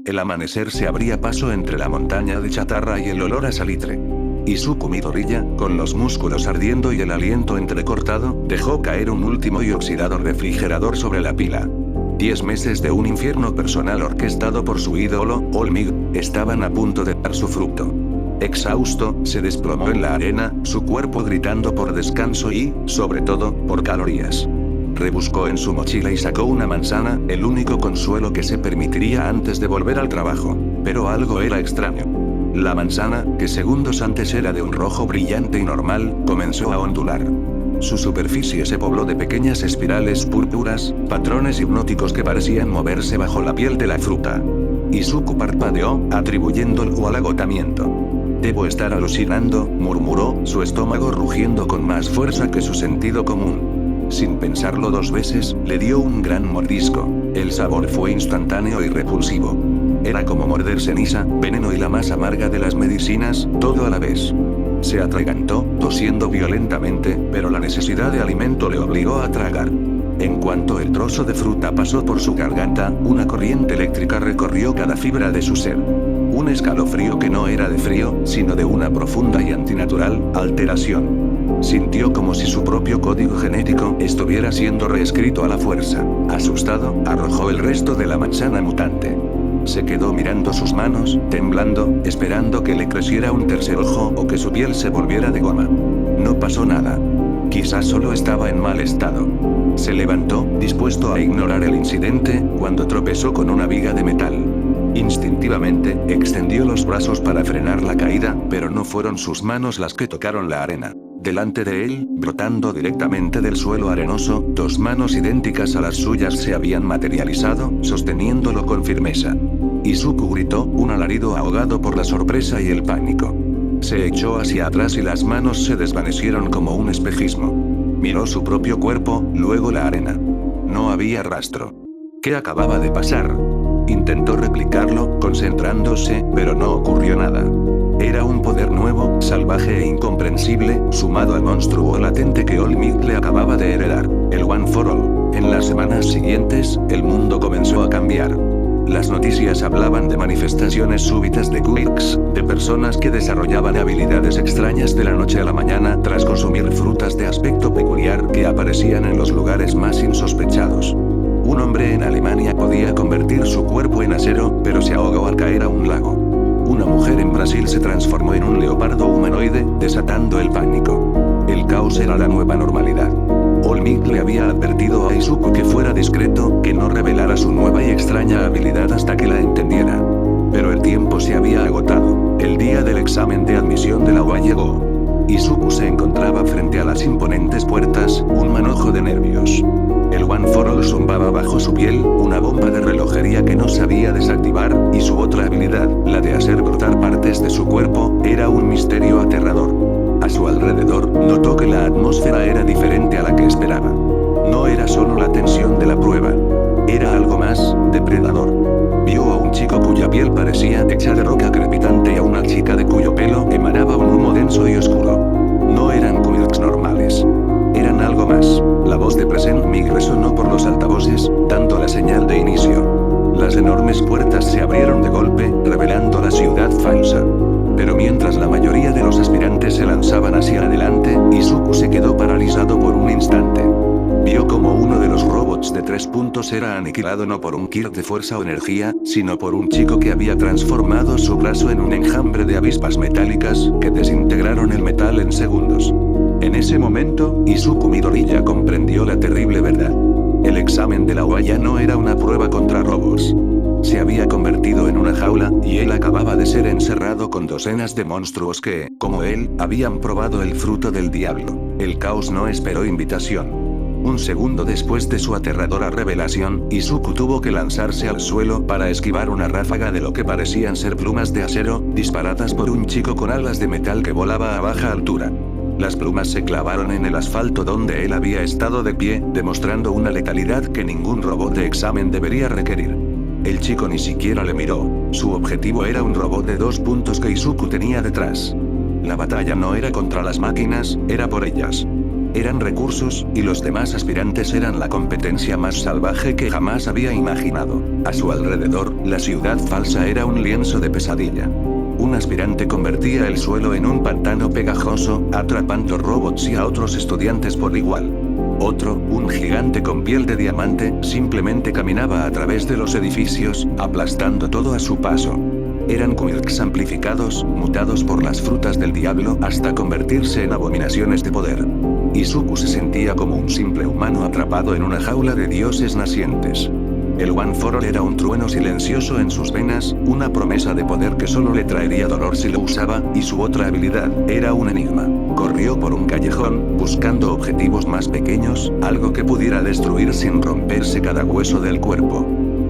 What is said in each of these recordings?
El amanecer se abría paso entre la montaña de chatarra y el olor a salitre. Izuku Midoriya, con los músculos ardiendo y el aliento entrecortado, dejó caer un último y oxidado refrigerador sobre la pila. 10 meses de un infierno personal orquestado por su ídolo, All Might, estaban a punto de dar su fruto. Exhausto, se desplomó en la arena, su cuerpo gritando por descanso y, sobre todo, por calorías. Rebuscó en su mochila y sacó una manzana, el único consuelo que se permitiría antes de volver al trabajo. Pero algo era extraño. La manzana, que segundos antes era de un rojo brillante y normal, comenzó a ondular. Su superficie se pobló de pequeñas espirales púrpuras, patrones hipnóticos que parecían moverse bajo la piel de la fruta. Izuku parpadeó, atribuyéndolo al agotamiento. «Debo estar alucinando», murmuró, su estómago rugiendo con más fuerza que su sentido común. Sin pensarlo 2 veces, le dio un gran mordisco. El sabor fue instantáneo y repulsivo. Era como morder ceniza, veneno y la más amarga de las medicinas, todo a la vez. Se atragantó, tosiendo violentamente, pero la necesidad de alimento le obligó a tragar. En cuanto el trozo de fruta pasó por su garganta, una corriente eléctrica recorrió cada fibra de su ser. Un escalofrío que no era de frío, sino de una profunda y antinatural alteración. Sintió como si su propio código genético estuviera siendo reescrito a la fuerza. Asustado, arrojó el resto de la manzana mutante. Se quedó mirando sus manos, temblando, esperando que le creciera un tercer ojo o que su piel se volviera de goma. No pasó nada. Quizás solo estaba en mal estado. Se levantó, dispuesto a ignorar el incidente, cuando tropezó con una viga de metal. Instintivamente, extendió los brazos para frenar la caída, pero no fueron sus manos las que tocaron la arena. Delante de él, brotando directamente del suelo arenoso, 2 manos idénticas a las suyas se habían materializado, sosteniéndolo con firmeza. Izuku gritó, un alarido ahogado por la sorpresa y el pánico. Se echó hacia atrás y las manos se desvanecieron como un espejismo. Miró su propio cuerpo, luego la arena. No había rastro. ¿Qué acababa de pasar? Intentó replicarlo, concentrándose, pero no ocurrió nada. Era un poder nuevo, salvaje e incomprensible, sumado al monstruo latente que All Might le acababa de heredar, el One for All. En las semanas siguientes, el mundo comenzó a cambiar. Las noticias hablaban de manifestaciones súbitas de quirks, de personas que desarrollaban habilidades extrañas de la noche a la mañana tras consumir frutas de aspecto peculiar que aparecían en los lugares más insospechados. Un hombre en Alemania podía convertir su cuerpo en acero, pero se ahogó al caer a un lago. Una mujer en Brasil se transformó en un leopardo humanoide, desatando el pánico. El caos era la nueva normalidad. All Might le había advertido a Izuku que fuera discreto, que no revelara su nueva y extraña habilidad hasta que la entendiera. Pero el tiempo se había agotado. El día del examen de admisión de la UA llegó. Izuku se encontraba frente a las imponentes puertas, un manojo de nervios. El One for All zumbaba bajo su piel, una bomba de relojería que no sabía desactivar, y su otra habilidad, la de hacer brotar partes de su cuerpo, era un misterio aterrador. A su alrededor, notó que la atmósfera era diferente a la que esperaba. No era solo la tensión de la prueba. Era algo más, depredador. Vio a un chico cuya piel parecía hecha de roca crepitante y a una chica de cuyo pelo emanaba un humo denso y oscuro. No eran quirks normales. Eran algo más. La voz de Present Mic resonó por los altavoces, dando la señal de inicio. Las enormes puertas se abrieron de golpe, revelando la ciudad falsa. Pero mientras la mayoría de los aspirantes se lanzaban hacia adelante, Izuku se quedó paralizado por un instante. Vio como uno de los robots de 3 puntos era aniquilado no por un quirk de fuerza o energía, sino por un chico que había transformado su brazo en un enjambre de avispas metálicas, que desintegraron el metal en segundos. En ese momento, Izuku Midoriya comprendió la terrible verdad. El examen de la UA ya no era una prueba contra robots. Se había convertido en una jaula, y él acababa de ser encerrado con docenas de monstruos que, como él, habían probado el fruto del diablo. El caos no esperó invitación. Un segundo después de su aterradora revelación, Izuku tuvo que lanzarse al suelo para esquivar una ráfaga de lo que parecían ser plumas de acero, disparadas por un chico con alas de metal que volaba a baja altura. Las plumas se clavaron en el asfalto donde él había estado de pie, demostrando una letalidad que ningún robot de examen debería requerir. El chico ni siquiera le miró. Su objetivo era un robot de 2 puntos que Izuku tenía detrás. La batalla no era contra las máquinas, era por ellas. Eran recursos, y los demás aspirantes eran la competencia más salvaje que jamás había imaginado. A su alrededor, la ciudad falsa era un lienzo de pesadilla. Un aspirante convertía el suelo en un pantano pegajoso, atrapando robots y a otros estudiantes por igual. Otro, un gigante con piel de diamante, simplemente caminaba a través de los edificios, aplastando todo a su paso. Eran quirks amplificados, mutados por las frutas del diablo hasta convertirse en abominaciones de poder. Izuku se sentía como un simple humano atrapado en una jaula de dioses nacientes. El One for All era un trueno silencioso en sus venas, una promesa de poder que solo le traería dolor si lo usaba, y su otra habilidad era un enigma. Corrió por un callejón, buscando objetivos más pequeños, algo que pudiera destruir sin romperse cada hueso del cuerpo.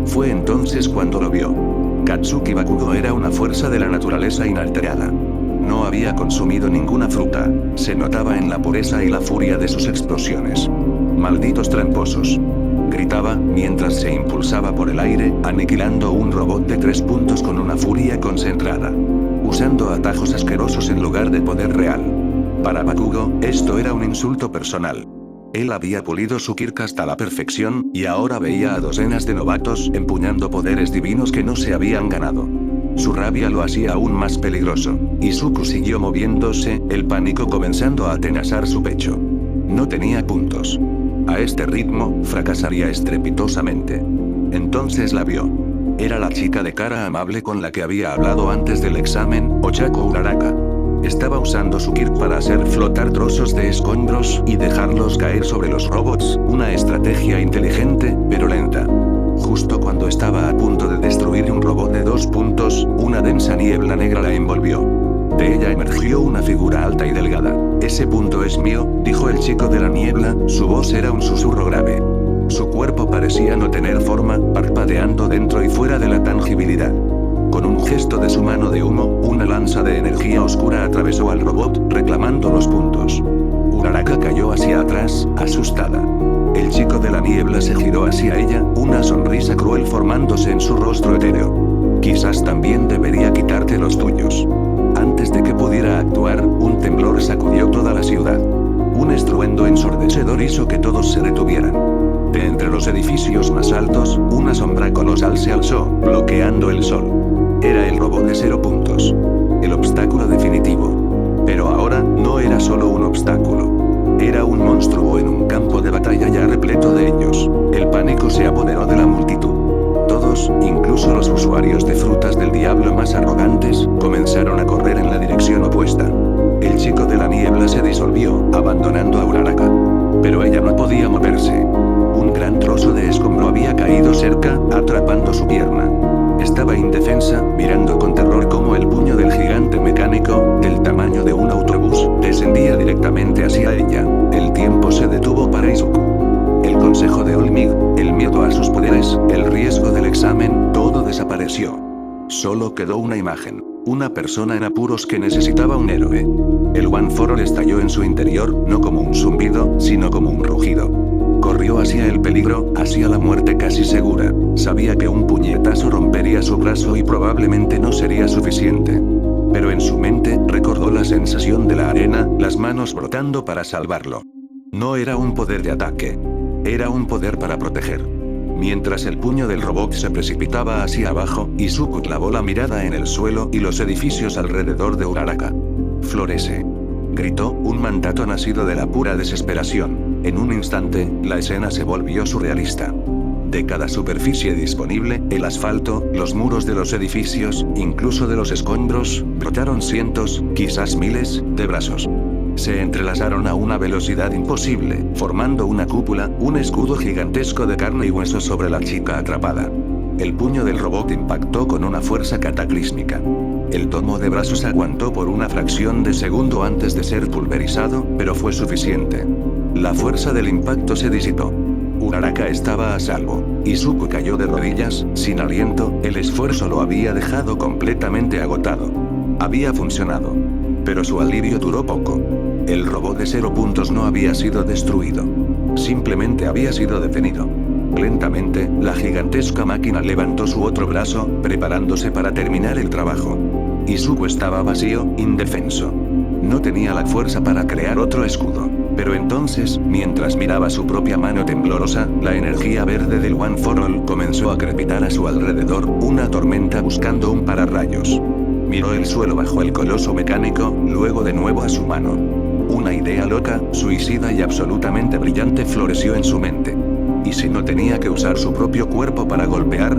Fue entonces cuando lo vio. Katsuki Bakugo era una fuerza de la naturaleza inalterada. No había consumido ninguna fruta. Se notaba en la pureza y la furia de sus explosiones. Malditos tramposos. Gritaba, mientras se impulsaba por el aire, aniquilando un robot de 3 puntos con una furia concentrada. Usando atajos asquerosos en lugar de poder real. Para Bakugo, esto era un insulto personal. Él había pulido su Kirk hasta la perfección, y ahora veía a docenas de novatos empuñando poderes divinos que no se habían ganado. Su rabia lo hacía aún más peligroso. Izuku siguió moviéndose, el pánico comenzando a atenazar su pecho. No tenía puntos. A este ritmo, fracasaría estrepitosamente. Entonces la vio. Era la chica de cara amable con la que había hablado antes del examen, Ochako Uraraka. Estaba usando su Kirk para hacer flotar trozos de escombros y dejarlos caer sobre los robots, una estrategia inteligente, pero lenta. Justo cuando estaba a punto de destruir un robot de 2 puntos, una densa niebla negra la envolvió. De ella emergió una figura alta y delgada. «Ese punto es mío», dijo el chico de la niebla, su voz era un susurro grave. Su cuerpo parecía no tener forma, parpadeando dentro y fuera de la tangibilidad. Con un gesto de su mano de humo, una lanza de energía oscura atravesó al robot, reclamando los puntos. Uraraka cayó hacia atrás, asustada. El chico de la niebla se giró hacia ella, una sonrisa cruel formándose en su rostro etéreo. «Quizás también debería quitarte los tuyos». Antes de que pudiera actuar, un temblor sacudió toda la ciudad. Un estruendo ensordecedor hizo que todos se detuvieran. De entre los edificios más altos, una sombra colosal se alzó, bloqueando el sol. Era el robot de 0 puntos. El obstáculo definitivo. Pero ahora, no era solo un obstáculo. Era un monstruo en un campo de batalla ya repleto de ellos. El pánico se apoderó de la multitud. Todos, incluso los usuarios de frutas del diablo más arrogantes, comenzaron a correr en la dirección opuesta. El chico de la niebla se disolvió, abandonando a Uraraka. Pero ella no podía moverse. Un gran trozo de escombro había caído cerca, atrapando su pierna. Estaba indefensa, mirando con terror cómo el puño del gigante mecánico, del tamaño de un autobús, descendía directamente hacia ella. El tiempo se detuvo para Izuku. El consejo de Olmig, el miedo a sus poderes, el riesgo del examen, todo desapareció. Solo quedó una imagen. Una persona en apuros que necesitaba un héroe. El One for All estalló en su interior, no como un zumbido, sino como un rugido. Corrió hacia el peligro, hacia la muerte casi segura. Sabía que un puñetazo rompería su brazo y probablemente no sería suficiente. Pero en su mente, recordó la sensación de la arena, las manos brotando para salvarlo. No era un poder de ataque. Era un poder para proteger. Mientras el puño del robot se precipitaba hacia abajo, Izuku clavó la mirada en el suelo y los edificios alrededor de Uraraka. «Florece», gritó, un mandato nacido de la pura desesperación. En un instante, la escena se volvió surrealista. De cada superficie disponible, el asfalto, los muros de los edificios, incluso de los escombros, brotaron cientos, quizás miles, de brazos. Se entrelazaron a una velocidad imposible, formando una cúpula, un escudo gigantesco de carne y hueso sobre la chica atrapada. El puño del robot impactó con una fuerza cataclísmica. El tomo de brazos aguantó por una fracción de segundo antes de ser pulverizado, pero fue suficiente. La fuerza del impacto se disipó. Uraraka estaba a salvo. Izuku cayó de rodillas, sin aliento, el esfuerzo lo había dejado completamente agotado. Había funcionado. Pero su alivio duró poco. El robot de 0 puntos no había sido destruido. Simplemente había sido detenido. Lentamente, la gigantesca máquina levantó su otro brazo, preparándose para terminar el trabajo. Izuku estaba vacío, indefenso. No tenía la fuerza para crear otro escudo. Pero entonces, mientras miraba su propia mano temblorosa, la energía verde del One for All comenzó a crepitar a su alrededor, una tormenta buscando un pararrayos. Miró el suelo bajo el coloso mecánico, luego de nuevo a su mano. Una idea loca, suicida y absolutamente brillante floreció en su mente. ¿Y si no tenía que usar su propio cuerpo para golpear?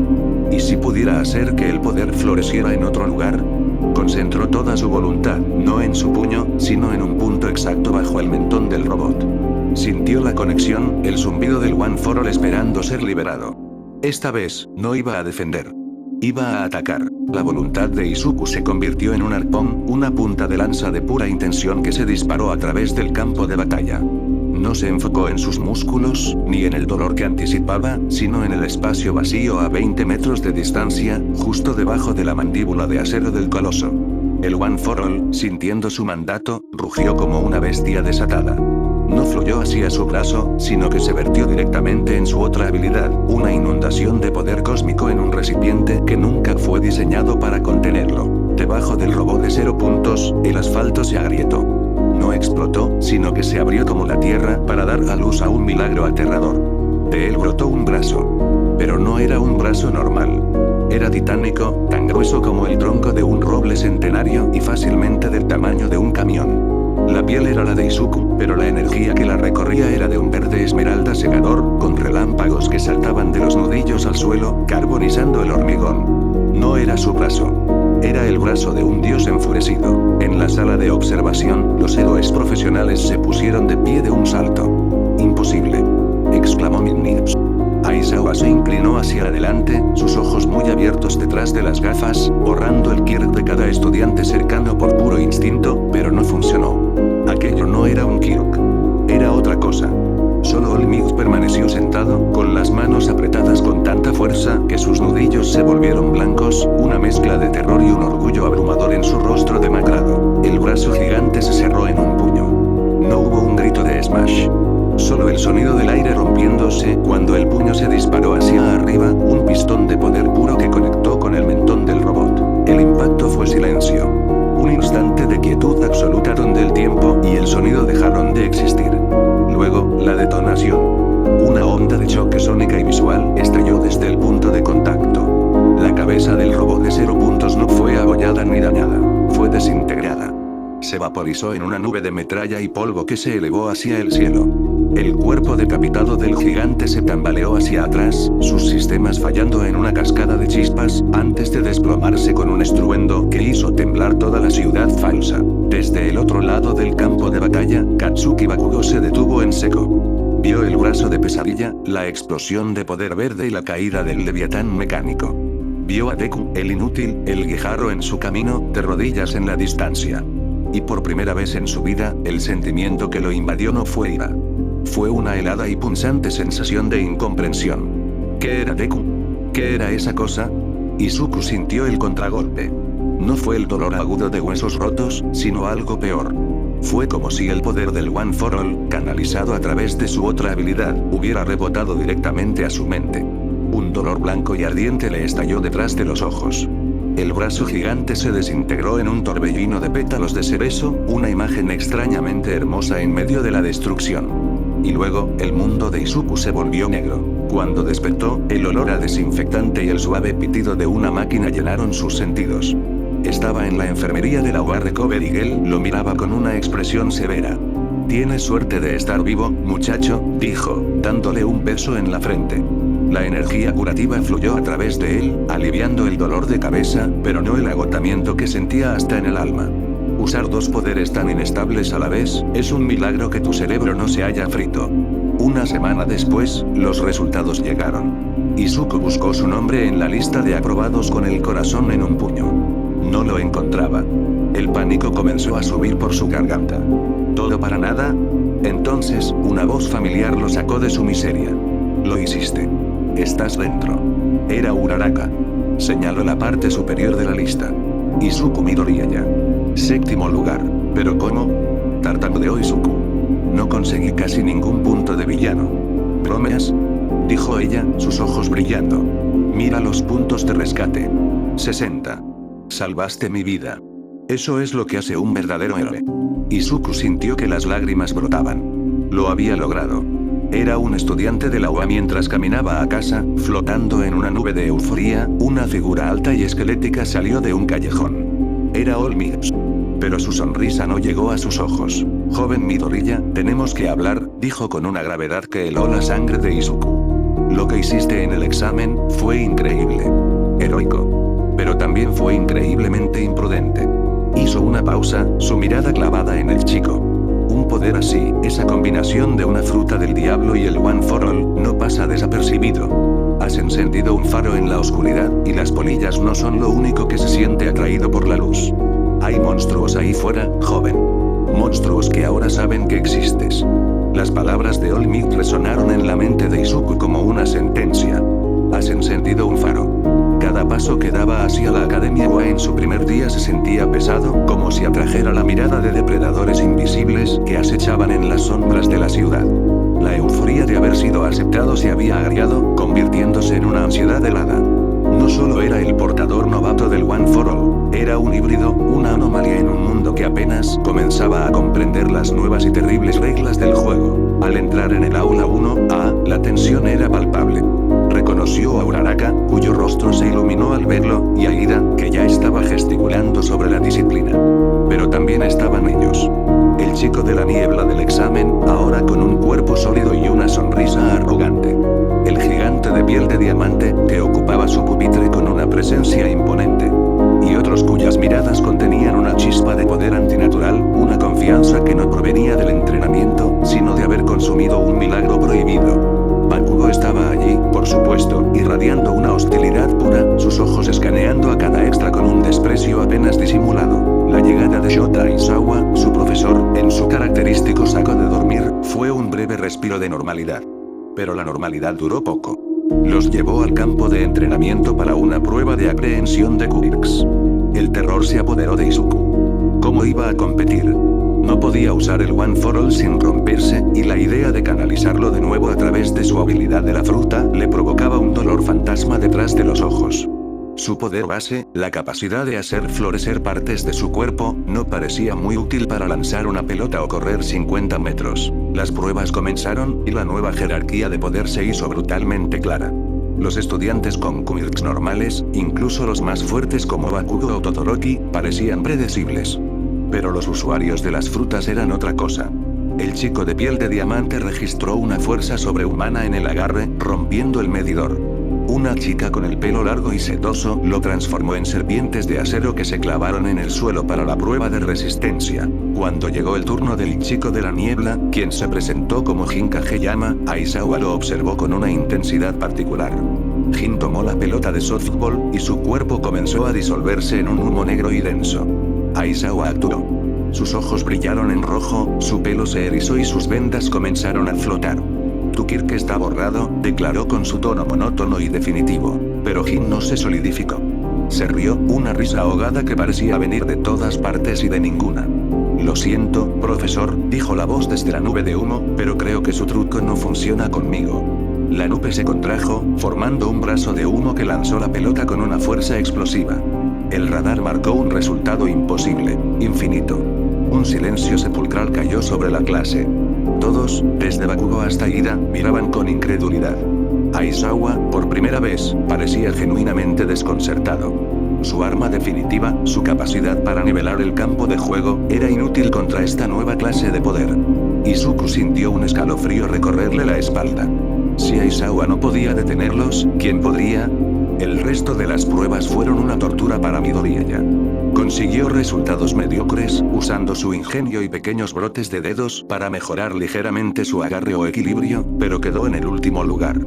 ¿Y si pudiera hacer que el poder floreciera en otro lugar? Concentró toda su voluntad, no en su puño, sino en un punto exacto bajo el mentón del robot. Sintió la conexión, el zumbido del One for All esperando ser liberado. Esta vez, no iba a defender. Iba a atacar. La voluntad de Izuku se convirtió en un arpón, una punta de lanza de pura intención que se disparó a través del campo de batalla. No se enfocó en sus músculos, ni en el dolor que anticipaba, sino en el espacio vacío a 20 metros de distancia, justo debajo de la mandíbula de acero del coloso. El One for All, sintiendo su mandato, rugió como una bestia desatada. No fluyó hacia su brazo, sino que se vertió directamente en su otra habilidad, una inundación de poder cósmico en un recipiente que nunca fue diseñado para contenerlo. Debajo del robot de 0 puntos, el asfalto se agrietó. No explotó, sino que se abrió como la tierra para dar a luz a un milagro aterrador. De él brotó un brazo. Pero no era un brazo normal. Era titánico, tan grueso como el tronco de un roble centenario y fácilmente del tamaño de un camión. La piel era la de Izuku, pero la energía que la recorría era de un verde esmeralda cegador, con relámpagos que saltaban de los nudillos al suelo, carbonizando el hormigón. No era su brazo. Era el brazo de un dios enfurecido. En la sala de observación, los héroes profesionales se pusieron de pie de un salto. «Imposible», exclamó Midnips. Aizawa se inclinó hacia adelante, sus ojos muy abiertos detrás de las gafas, borrando el kirk de cada estudiante cercano por puro instinto, pero no funcionó. Aquello no era un kirk. Era otra cosa. Solo Olmig permaneció sentado, con las manos apretadas con tanta fuerza que sus nudillos se volvieron blancos, una mezcla de terror y un orgullo abrumador en su rostro demacrado. El brazo gigante se cerró en un puño. No hubo un grito de Smash. Solo el sonido del aire rompiéndose cuando el puño se disparó hacia arriba, un pistón de poder puro que conectó con el mentón del robot. El impacto fue silencio. Un instante de quietud absoluta donde el tiempo y el sonido dejaron de existir. Luego, la detonación. Una onda de choque sónica y visual estalló desde el punto de contacto. La cabeza del robot de 0 puntos no fue abollada ni dañada, fue desintegrada. Se vaporizó en una nube de metralla y polvo que se elevó hacia el cielo. El cuerpo decapitado del gigante se tambaleó hacia atrás, sus sistemas fallando en una cascada de chispas, antes de desplomarse con un estruendo que hizo temblar toda la ciudad falsa. Desde el otro lado del campo de batalla, Katsuki Bakugo se detuvo en seco. Vio el brazo de Pesadilla, la explosión de poder verde y la caída del leviatán mecánico. Vio a Deku, el inútil, el guijarro en su camino, de rodillas en la distancia. Y por primera vez en su vida, el sentimiento que lo invadió no fue ira. Fue una helada y punzante sensación de incomprensión. ¿Qué era Deku? ¿Qué era esa cosa? Izuku sintió el contragolpe. No fue el dolor agudo de huesos rotos, sino algo peor. Fue como si el poder del One for All, canalizado a través de su otra habilidad, hubiera rebotado directamente a su mente. Un dolor blanco y ardiente le estalló detrás de los ojos. El brazo gigante se desintegró en un torbellino de pétalos de cerezo, una imagen extrañamente hermosa en medio de la destrucción. Y luego, el mundo de Izuku se volvió negro. Cuando despertó, el olor a desinfectante y el suave pitido de una máquina llenaron sus sentidos. Estaba en la enfermería de la UA Recovery y Gel lo miraba con una expresión severa. «Tienes suerte de estar vivo, muchacho», dijo, dándole un beso en la frente. La energía curativa fluyó a través de él, aliviando el dolor de cabeza, pero no el agotamiento que sentía hasta en el alma. Usar dos poderes tan inestables a la vez, es un milagro que tu cerebro no se haya frito. Una semana después, los resultados llegaron. Izuku buscó su nombre en la lista de aprobados con el corazón en un puño. No lo encontraba. El pánico comenzó a subir por su garganta. ¿Todo para nada? Entonces, una voz familiar lo sacó de su miseria. Lo hiciste. Estás dentro. Era Uraraka. Señaló la parte superior de la lista. Izuku Midoriyaya. 7º lugar. ¿Pero cómo? Tartamudeó Izuku. No conseguí casi ningún punto de villano. ¿Bromeas? Dijo ella, sus ojos brillando. Mira los puntos de rescate. 60. Salvaste mi vida. Eso es lo que hace un verdadero héroe. Izuku sintió que las lágrimas brotaban. Lo había logrado. Era un estudiante de la UA mientras caminaba a casa, flotando en una nube de euforía, una figura alta y esquelética salió de un callejón. Era All Might. Pero su sonrisa no llegó a sus ojos. Joven Midoriya, tenemos que hablar, dijo con una gravedad que heló la sangre de Izuku. Lo que hiciste en el examen fue increíble. Heroico. Pero también fue increíblemente imprudente. Hizo una pausa, su mirada clavada en el chico. Un poder así, esa combinación de una fruta del diablo y el One for All, no pasa desapercibido. Has encendido un faro en la oscuridad, y las polillas no son lo único que se siente atraído por la luz. Hay monstruos ahí fuera, joven. Monstruos que ahora saben que existes. Las palabras de All Might resonaron en la mente de Izuku como una sentencia. Has encendido un faro. Cada paso que daba hacia la Academia UA en su primer día se sentía pesado, como si atrajera la mirada de depredadores invisibles que acechaban en las sombras de la ciudad. La euforía de haber sido aceptado se había agriado, convirtiéndose en una ansiedad helada. No solo era el portador novato del One for All, era un híbrido, una anomalía en un mundo que apenas comenzaba a comprender las nuevas y terribles reglas del juego. Al entrar en el aula 1A, la tensión era palpable. Reconoció a Uraraka, cuyo rostro se iluminó al verlo, y a Ida, que ya estaba gesticulando sobre la disciplina. Pero también estaban ellos. El chico de la niebla del examen, ahora con un cuerpo sólido y una sonrisa arrogante. El gigante de piel de diamante, que ocupaba su pupitre con una presencia imponente. Y otros cuyas miradas contenían una chispa de poder antinatural, una confianza que no provenía del entrenamiento, sino de haber consumido un milagro prohibido. Bakugo estaba allí, por supuesto, irradiando una hostilidad pura, sus ojos escaneando a cada extra con un desprecio apenas disimulado. La llegada de Shota Aizawa, su profesor, en su característico saco de dormir, fue un breve respiro de normalidad. Pero la normalidad duró poco. Los llevó al campo de entrenamiento para una prueba de aprehensión de Quirks. El terror se apoderó de Izuku. ¿Cómo iba a competir? No podía usar el One for All sin romperse, y la idea de canalizarlo de nuevo a través de su habilidad de la fruta, le provocaba un dolor fantasma detrás de los ojos. Su poder base, la capacidad de hacer florecer partes de su cuerpo, no parecía muy útil para lanzar una pelota o correr 50 metros. Las pruebas comenzaron, y la nueva jerarquía de poder se hizo brutalmente clara. Los estudiantes con quirks normales, incluso los más fuertes como Bakugo o Todoroki, parecían predecibles. Pero los usuarios de las frutas eran otra cosa. El chico de piel de diamante registró una fuerza sobrehumana en el agarre, rompiendo el medidor. Una chica con el pelo largo y sedoso lo transformó en serpientes de acero que se clavaron en el suelo para la prueba de resistencia. Cuando llegó el turno del chico de la niebla, quien se presentó como Jin Kageyama, Aizawa lo observó con una intensidad particular. Jin tomó la pelota de softball, y su cuerpo comenzó a disolverse en un humo negro y denso. Aizawa actuó. Sus ojos brillaron en rojo, su pelo se erizó y sus vendas comenzaron a flotar. Tu Kirk está borrado, declaró con su tono monótono y definitivo. Pero Jin no se solidificó. Se rió, una risa ahogada que parecía venir de todas partes y de ninguna. Lo siento, profesor, dijo la voz desde la nube de humo, pero creo que su truco no funciona conmigo. La nube se contrajo, formando un brazo de humo que lanzó la pelota con una fuerza explosiva. El radar marcó un resultado imposible, infinito. Un silencio sepulcral cayó sobre la clase. Todos, desde Bakugo hasta Ida, miraban con incredulidad. Aizawa, por primera vez, parecía genuinamente desconcertado. Su arma definitiva, su capacidad para nivelar el campo de juego, era inútil contra esta nueva clase de poder. Izuku sintió un escalofrío recorrerle la espalda. Si Aizawa no podía detenerlos, ¿quién podría? El resto de las pruebas fueron una tortura para Midoriya. Consiguió resultados mediocres, usando su ingenio y pequeños brotes de dedos para mejorar ligeramente su agarre o equilibrio, pero quedó en el último lugar.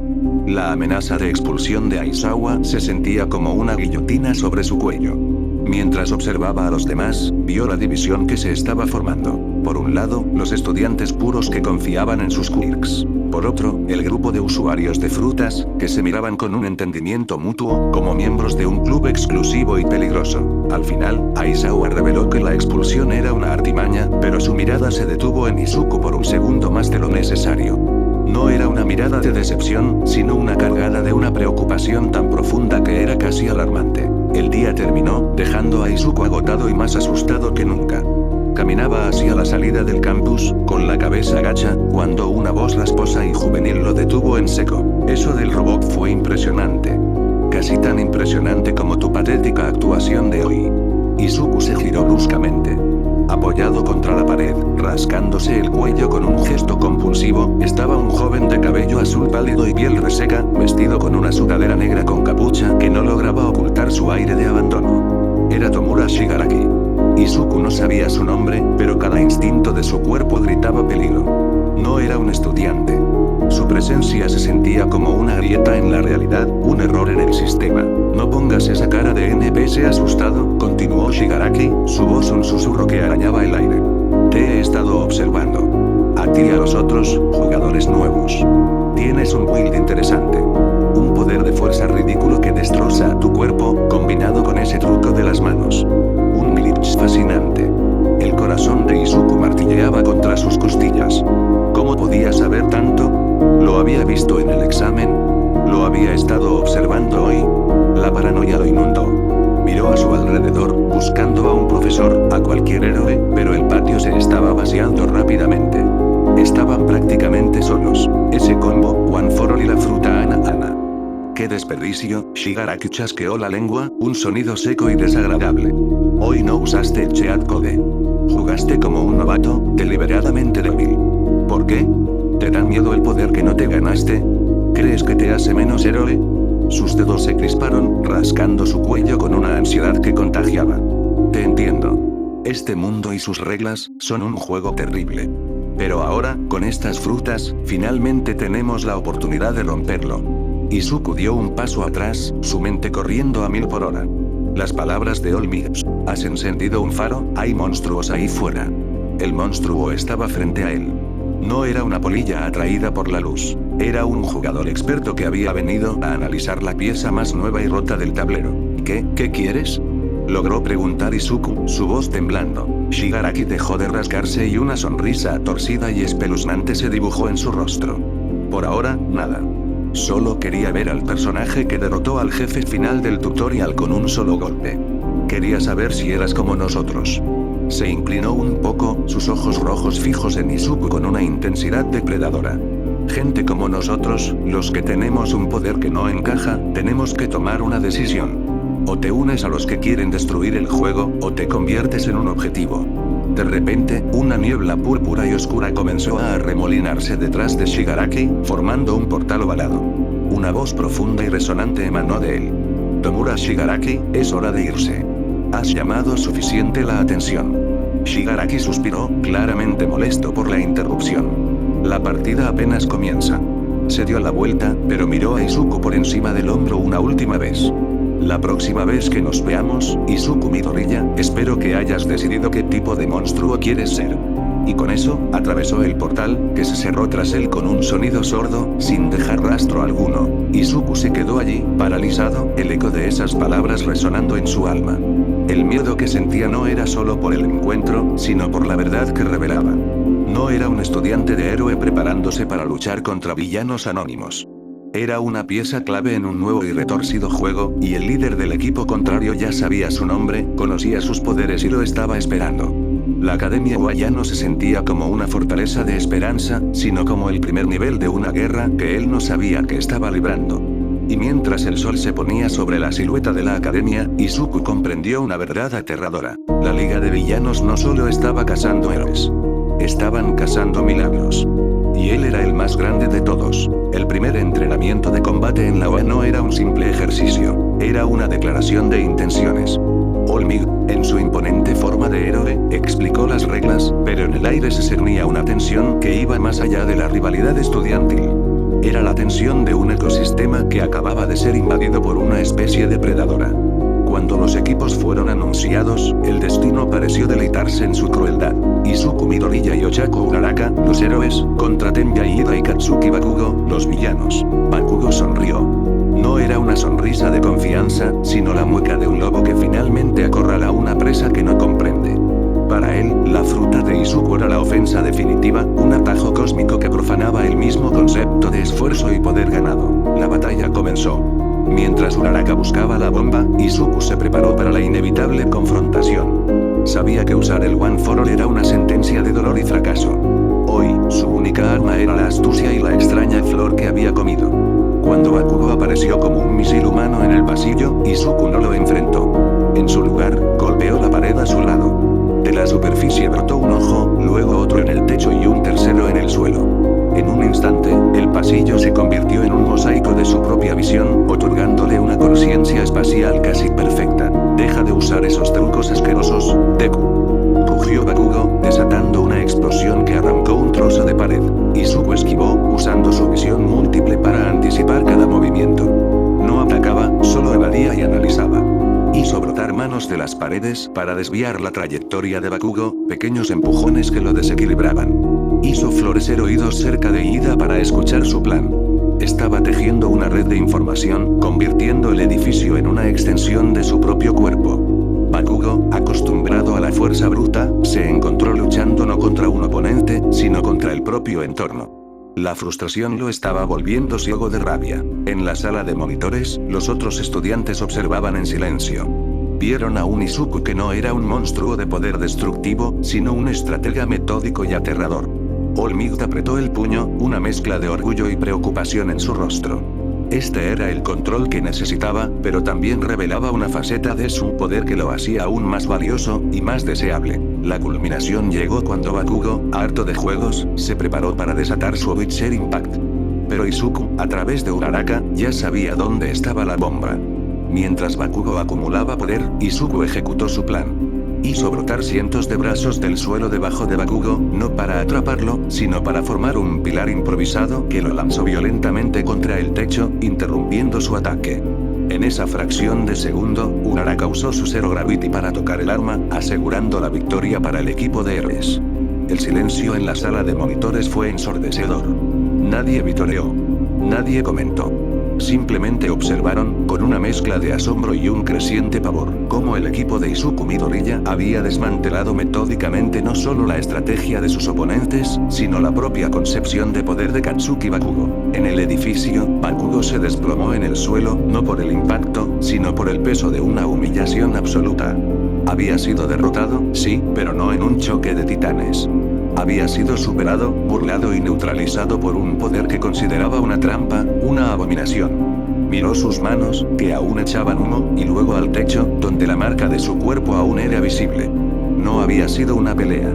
La amenaza de expulsión de Aizawa se sentía como una guillotina sobre su cuello. Mientras observaba a los demás, vio la división que se estaba formando. Por un lado, los estudiantes puros que confiaban en sus quirks. Por otro, el grupo de usuarios de frutas, que se miraban con un entendimiento mutuo, como miembros de un club exclusivo y peligroso. Al final, Aizawa reveló que la expulsión era una artimaña, pero su mirada se detuvo en Izuku por un segundo más de lo necesario. No era una mirada de decepción, sino una cargada de una preocupación tan profunda que era casi alarmante. El día terminó, dejando a Izuku agotado y más asustado que nunca. Caminaba hacia la salida del campus, con la cabeza gacha, cuando una voz rasposa y juvenil lo detuvo en seco. Eso del robot fue impresionante. Casi tan impresionante como tu patética actuación de hoy. Izuku se giró bruscamente. Apoyado contra la pared, rascándose el cuello con un gesto compulsivo, estaba un joven de cabello azul pálido y piel reseca, vestido con una sudadera negra con capucha que no lograba ocultar su aire de abandono. Era Tomura Shigaraki. Izuku no sabía su nombre, pero cada instinto de su cuerpo gritaba peligro. No era un estudiante. Su presencia se sentía como una grieta en la realidad, un error en el sistema. No pongas esa cara de NPC asustado, continuó Shigaraki, su voz un susurro que arañaba el aire. Te he estado observando. A ti y a los otros, jugadores nuevos. Tienes un build interesante. Un poder de fuerza ridículo que destroza tu cuerpo, combinado con ese truco de las manos. Un glitch fascinante. El corazón de Izuku martilleaba contra sus costillas. ¿Cómo podía saber tanto? Lo había visto en el examen. Lo había estado observando hoy. La paranoia lo inundó. Miró a su alrededor, buscando a un profesor, a cualquier héroe, pero el patio se estaba vaciando rápidamente. Estaban prácticamente solos. Ese combo, One for All y la fruta Ana. ¡Qué desperdicio! Shigaraki chasqueó la lengua, un sonido seco y desagradable. Hoy no usaste el cheat code. Jugaste como un novato, deliberadamente débil. ¿Por qué? ¿Te da miedo el poder que no te ganaste? ¿Crees que te hace menos héroe? Sus dedos se crisparon, rascando su cuello con una ansiedad que contagiaba. Te entiendo. Este mundo y sus reglas son un juego terrible. Pero ahora, con estas frutas, finalmente tenemos la oportunidad de romperlo. Izuku dio un paso atrás, su mente corriendo a 1000 por hora. Las palabras de Olmig. ¿Has encendido un faro? Hay monstruos ahí fuera. El monstruo estaba frente a él. No era una polilla atraída por la luz. Era un jugador experto que había venido a analizar la pieza más nueva y rota del tablero. ¿Qué quieres? Logró preguntar Izuku, su voz temblando. Shigaraki dejó de rascarse y una sonrisa torcida y espeluznante se dibujó en su rostro. Por ahora, nada. Solo quería ver al personaje que derrotó al jefe final del tutorial con un solo golpe. Quería saber si eras como nosotros. Se inclinó un poco, sus ojos rojos fijos en Izuku con una intensidad depredadora. Gente como nosotros, los que tenemos un poder que no encaja, tenemos que tomar una decisión. O te unes a los que quieren destruir el juego, o te conviertes en un objetivo. De repente, una niebla púrpura y oscura comenzó a arremolinarse detrás de Shigaraki, formando un portal ovalado. Una voz profunda y resonante emanó de él. Tomura Shigaraki, es hora de irse. Has llamado suficiente la atención. Shigaraki suspiró, claramente molesto por la interrupción. La partida apenas comienza. Se dio la vuelta, pero miró a Izuku por encima del hombro una última vez. La próxima vez que nos veamos, Izuku Midoriya, espero que hayas decidido qué tipo de monstruo quieres ser. Y con eso, atravesó el portal, que se cerró tras él con un sonido sordo, sin dejar rastro alguno. Izuku se quedó allí, paralizado, el eco de esas palabras resonando en su alma. El miedo que sentía no era solo por el encuentro, sino por la verdad que revelaba. No era un estudiante de héroe preparándose para luchar contra villanos anónimos. Era una pieza clave en un nuevo y retorcido juego, y el líder del equipo contrario ya sabía su nombre, conocía sus poderes y lo estaba esperando. La Academia Ua ya no se sentía como una fortaleza de esperanza, sino como el primer nivel de una guerra que él no sabía que estaba librando. Y mientras el sol se ponía sobre la silueta de la academia, Izuku comprendió una verdad aterradora. La Liga de Villanos no solo estaba cazando héroes. Estaban cazando milagros. Y él era el más grande de todos. El primer entrenamiento de combate en la OA no era un simple ejercicio, era una declaración de intenciones. Olmig, en su imponente forma de héroe, explicó las reglas, pero en el aire se cernía una tensión que iba más allá de la rivalidad estudiantil. Era la tensión de un ecosistema que acababa de ser invadido por una especie depredadora. Cuando los equipos fueron anunciados, el destino pareció deleitarse en su crueldad. Izuku Midoriya y Ochaku Uraraka, los héroes, contra Tenya Iida y Katsuki Bakugo, los villanos. Bakugo sonrió. No era una sonrisa de confianza, sino la mueca de un lobo que finalmente acorrala a una presa que no comprende. Para él, la fruta de Izuku era la ofensa definitiva, un atajo cósmico que profanaba el mismo concepto de esfuerzo y poder ganado. La batalla comenzó. Mientras Uraraka buscaba la bomba, Izuku se preparó para la inevitable confrontación. Sabía que usar el One for All era una sentencia de dolor y fracaso. Hoy, su única arma era la astucia y la extraña flor que había comido. Cuando Bakugo apareció como un misil humano en el pasillo, Izuku no lo enfrentó. En su lugar, golpeó la pared a su lado. De la superficie brotó un ojo, luego otro en el techo y un tercero en el suelo. En un instante, el pasillo se convirtió en un mosaico de su propia visión, otorgándole una conciencia espacial casi perfecta. Deja de usar esos trucos asquerosos, Deku. Rugió Bakugo, desatando una explosión que arrancó un trozo de pared. Izuku esquivó, usando su visión múltiple para anticipar cada movimiento. No atacaba, solo evadía y analizaba. Hizo brotar manos de las paredes para desviar la trayectoria de Bakugo, pequeños empujones que lo desequilibraban. Hizo florecer oídos cerca de Ida para escuchar su plan. Estaba tejiendo una red de información, convirtiendo el edificio en una extensión de su propio cuerpo. Bakugo, acostumbrado a la fuerza bruta, se encontró luchando no contra un oponente, sino contra el propio entorno. La frustración lo estaba volviendo ciego de rabia. En la sala de monitores, los otros estudiantes observaban en silencio. Vieron a un Izuku que no era un monstruo de poder destructivo, sino un estratega metódico y aterrador. All Might apretó el puño, una mezcla de orgullo y preocupación en su rostro. Este era el control que necesitaba, pero también revelaba una faceta de su poder que lo hacía aún más valioso y más deseable. La culminación llegó cuando Bakugo, harto de juegos, se preparó para desatar su Witcher Impact. Pero Izuku, a través de Uraraka, ya sabía dónde estaba la bomba. Mientras Bakugo acumulaba poder, Izuku ejecutó su plan. Hizo brotar cientos de brazos del suelo debajo de Bakugo, no para atraparlo, sino para formar un pilar improvisado que lo lanzó violentamente contra el techo, interrumpiendo su ataque. En esa fracción de segundo, Uraraka usó su Zero Gravity para tocar el arma, asegurando la victoria para el equipo de héroes. El silencio en la sala de monitores fue ensordecedor. Nadie vitoreó. Nadie comentó. Simplemente observaron, con una mezcla de asombro y un creciente pavor, cómo el equipo de Izuku Midoriya había desmantelado metódicamente no solo la estrategia de sus oponentes, sino la propia concepción de poder de Katsuki Bakugo. En el edificio, Bakugo se desplomó en el suelo, no por el impacto, sino por el peso de una humillación absoluta. Había sido derrotado, sí, pero no en un choque de titanes. Había sido superado, burlado y neutralizado por un poder que consideraba una trampa, una abominación. Miró sus manos, que aún echaban humo, y luego al techo, donde la marca de su cuerpo aún era visible. No había sido una pelea.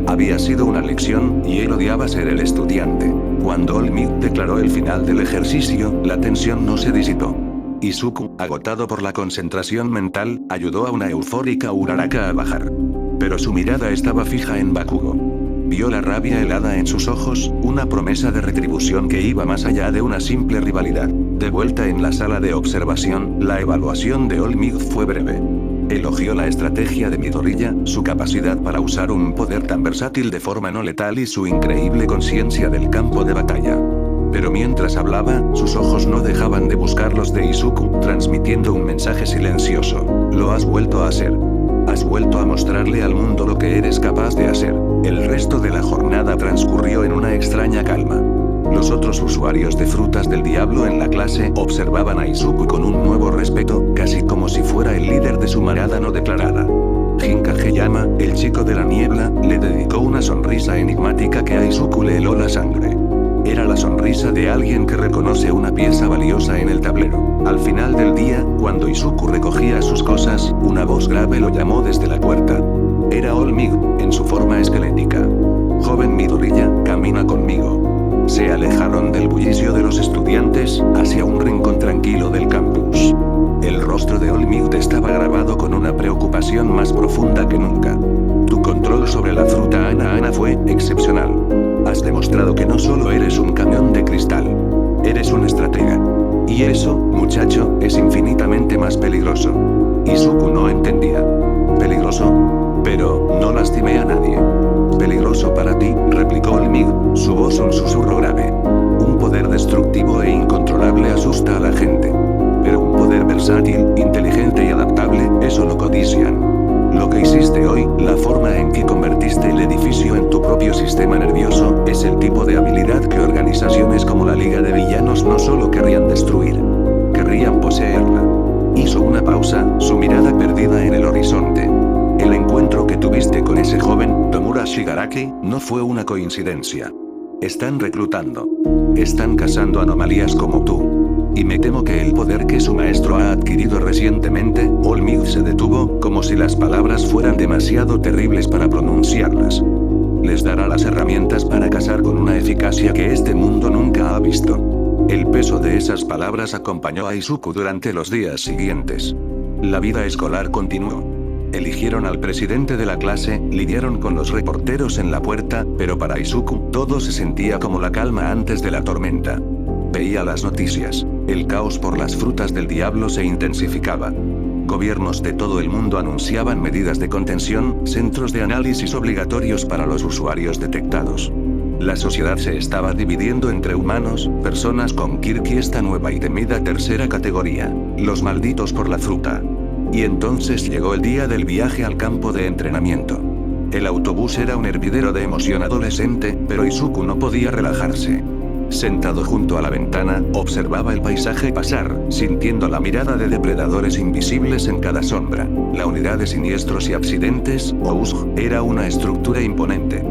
Había sido una lección, y él odiaba ser el estudiante. Cuando All Might declaró el final del ejercicio, la tensión no se disipó. Izuku, agotado por la concentración mental, ayudó a una eufórica Uraraka a bajar. Pero su mirada estaba fija en Bakugo. Vio la rabia helada en sus ojos, una promesa de retribución que iba más allá de una simple rivalidad. De vuelta en la sala de observación, la evaluación de All Might fue breve. Elogió la estrategia de Midoriya, su capacidad para usar un poder tan versátil de forma no letal y su increíble conciencia del campo de batalla. Pero mientras hablaba, sus ojos no dejaban de buscar los de Izuku, transmitiendo un mensaje silencioso. Lo has vuelto a hacer. Has vuelto a mostrarle al mundo lo que eres capaz de hacer. El resto de la jornada transcurrió en una extraña calma. Los otros usuarios de frutas del diablo en la clase observaban a Izuku con un nuevo respeto, casi como si fuera el líder de su manada no declarada. Jinka Heyama, el chico de la niebla, le dedicó una sonrisa enigmática que a Izuku le heló la sangre. Era la sonrisa de alguien que reconoce una pieza valiosa en el tablero. Al final del día, cuando Izuku recogía sus cosas, una voz grave lo llamó desde la puerta. Era All Might, en su forma esquelética. Joven Midoriya, camina conmigo. Se alejaron del bullicio de los estudiantes, hacia un rincón tranquilo del campus. El rostro de All Might estaba grabado con una preocupación más profunda que nunca. Tu control sobre la fruta Ana fue excepcional. Has demostrado que no solo eres un camión de cristal. Eres un estratega. Y eso, muchacho, es infinitamente más peligroso. Izuku no entendía. ¿Peligroso? Pero, no lastimé a nadie. Peligroso para ti, replicó All Might, su voz un susurro grave. Un poder destructivo e incontrolable asusta a la gente. Pero un poder versátil, inteligente y adaptable, eso lo codician. Lo que hiciste hoy, la forma en que convertiste el edificio en tu propio sistema nervioso, es el tipo de habilidad que organizaciones como la Liga de Villanos no solo querrían destruir, querrían poseerla. Hizo una pausa, su mirada perdida en el horizonte. El encuentro que Shigaraki, no fue una coincidencia. Están reclutando. Están cazando anomalías como tú. Y me temo que el poder que su maestro ha adquirido recientemente, Olmid se detuvo, como si las palabras fueran demasiado terribles para pronunciarlas. Les dará las herramientas para cazar con una eficacia que este mundo nunca ha visto. El peso de esas palabras acompañó a Izuku durante los días siguientes. La vida escolar continuó. Eligieron al presidente de la clase, lidiaron con los reporteros en la puerta, pero para Izuku, todo se sentía como la calma antes de la tormenta. Veía las noticias. El caos por las frutas del diablo se intensificaba. Gobiernos de todo el mundo anunciaban medidas de contención, centros de análisis obligatorios para los usuarios detectados. La sociedad se estaba dividiendo entre humanos, personas con Kirk y esta nueva y temida tercera categoría, los malditos por la fruta. Y entonces llegó el día del viaje al campo de entrenamiento. El autobús era un hervidero de emoción adolescente, pero Izuku no podía relajarse. Sentado junto a la ventana, observaba el paisaje pasar, sintiendo la mirada de depredadores invisibles en cada sombra. La unidad de siniestros y accidentes, OUSG, era una estructura imponente.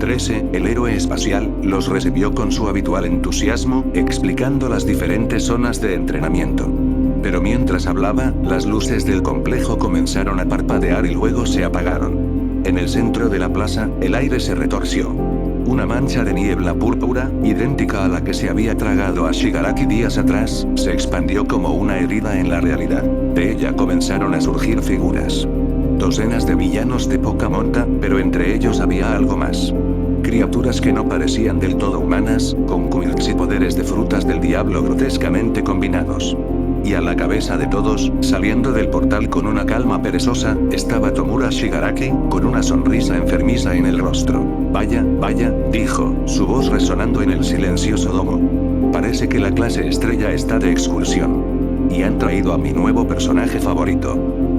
13, el héroe espacial, los recibió con su habitual entusiasmo, explicando las diferentes zonas de entrenamiento. Pero mientras hablaba, las luces del complejo comenzaron a parpadear y luego se apagaron. En el centro de la plaza, el aire se retorció. Una mancha de niebla púrpura, idéntica a la que se había tragado a Shigaraki días atrás, se expandió como una herida en la realidad. De ella comenzaron a surgir figuras. Docenas de villanos de poca monta, pero entre ellos había algo más. Criaturas que no parecían del todo humanas, con quirks y poderes de frutas del diablo grotescamente combinados. Y a la cabeza de todos, saliendo del portal con una calma perezosa, estaba Tomura Shigaraki, con una sonrisa enfermiza en el rostro. Vaya, vaya, dijo, su voz resonando en el silencioso domo. Parece que la clase estrella está de excursión. Y han traído a mi nuevo personaje favorito.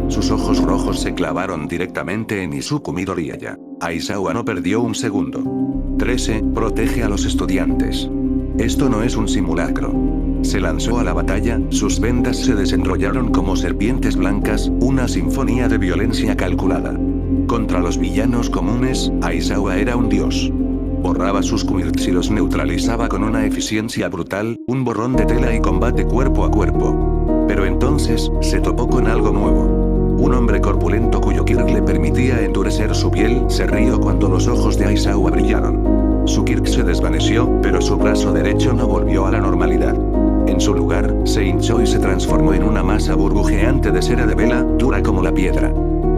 Sus ojos rojos se clavaron directamente en Izuku Midoriya. Aizawa no perdió un segundo. 13, protege a los estudiantes. Esto no es un simulacro. Se lanzó a la batalla, sus vendas se desenrollaron como serpientes blancas, una sinfonía de violencia calculada. Contra los villanos comunes, Aizawa era un dios. Borraba sus quirks y los neutralizaba con una eficiencia brutal, un borrón de tela y combate cuerpo a cuerpo. Pero entonces, se topó con algo nuevo. Un hombre corpulento cuyo Kirk le permitía endurecer su piel, se rió cuando los ojos de Aizawa brillaron. Su Kirk se desvaneció, pero su brazo derecho no volvió a la normalidad. En su lugar, se hinchó y se transformó en una masa burbujeante de cera de vela, dura como la piedra.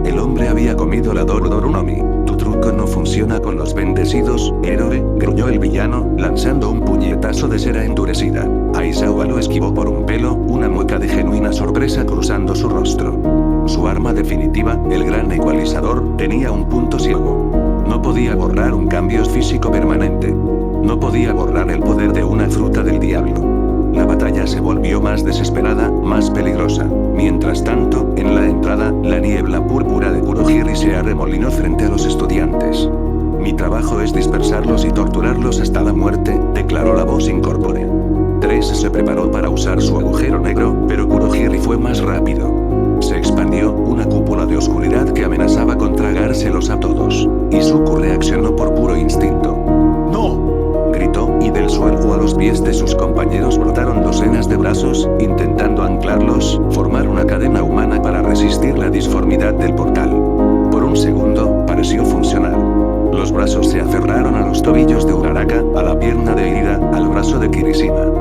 El hombre había comido la Dorunomi. Tu truco no funciona con los bendecidos, héroe, gruñó el villano, lanzando un puñetazo de cera endurecida. Aizawa lo esquivó por un pelo, una mueca de genuina sorpresa cruzando su rostro. Su arma definitiva, el gran ecualizador, tenía un punto ciego. No podía borrar un cambio físico permanente. No podía borrar el poder de una fruta del diablo. La batalla se volvió más desesperada, más peligrosa. Mientras tanto, en la entrada, la niebla púrpura de Kurohiri se arremolinó frente a los estudiantes. Mi trabajo es dispersarlos y torturarlos hasta la muerte, declaró la voz incorpórea. 3 se preparó para usar su agujero negro, pero Kurohiri fue más rápido. Se expandió, una cúpula de oscuridad que amenazaba con tragárselos a todos. Izuku reaccionó por puro instinto. ¡No! Gritó, y del suelo a los pies de sus compañeros brotaron docenas de brazos, intentando anclarlos, formar una cadena humana para resistir la disformidad del portal. Por un segundo, pareció funcionar. Los brazos se aferraron a los tobillos de Uraraka, a la pierna de Ida, al brazo de Kirishima.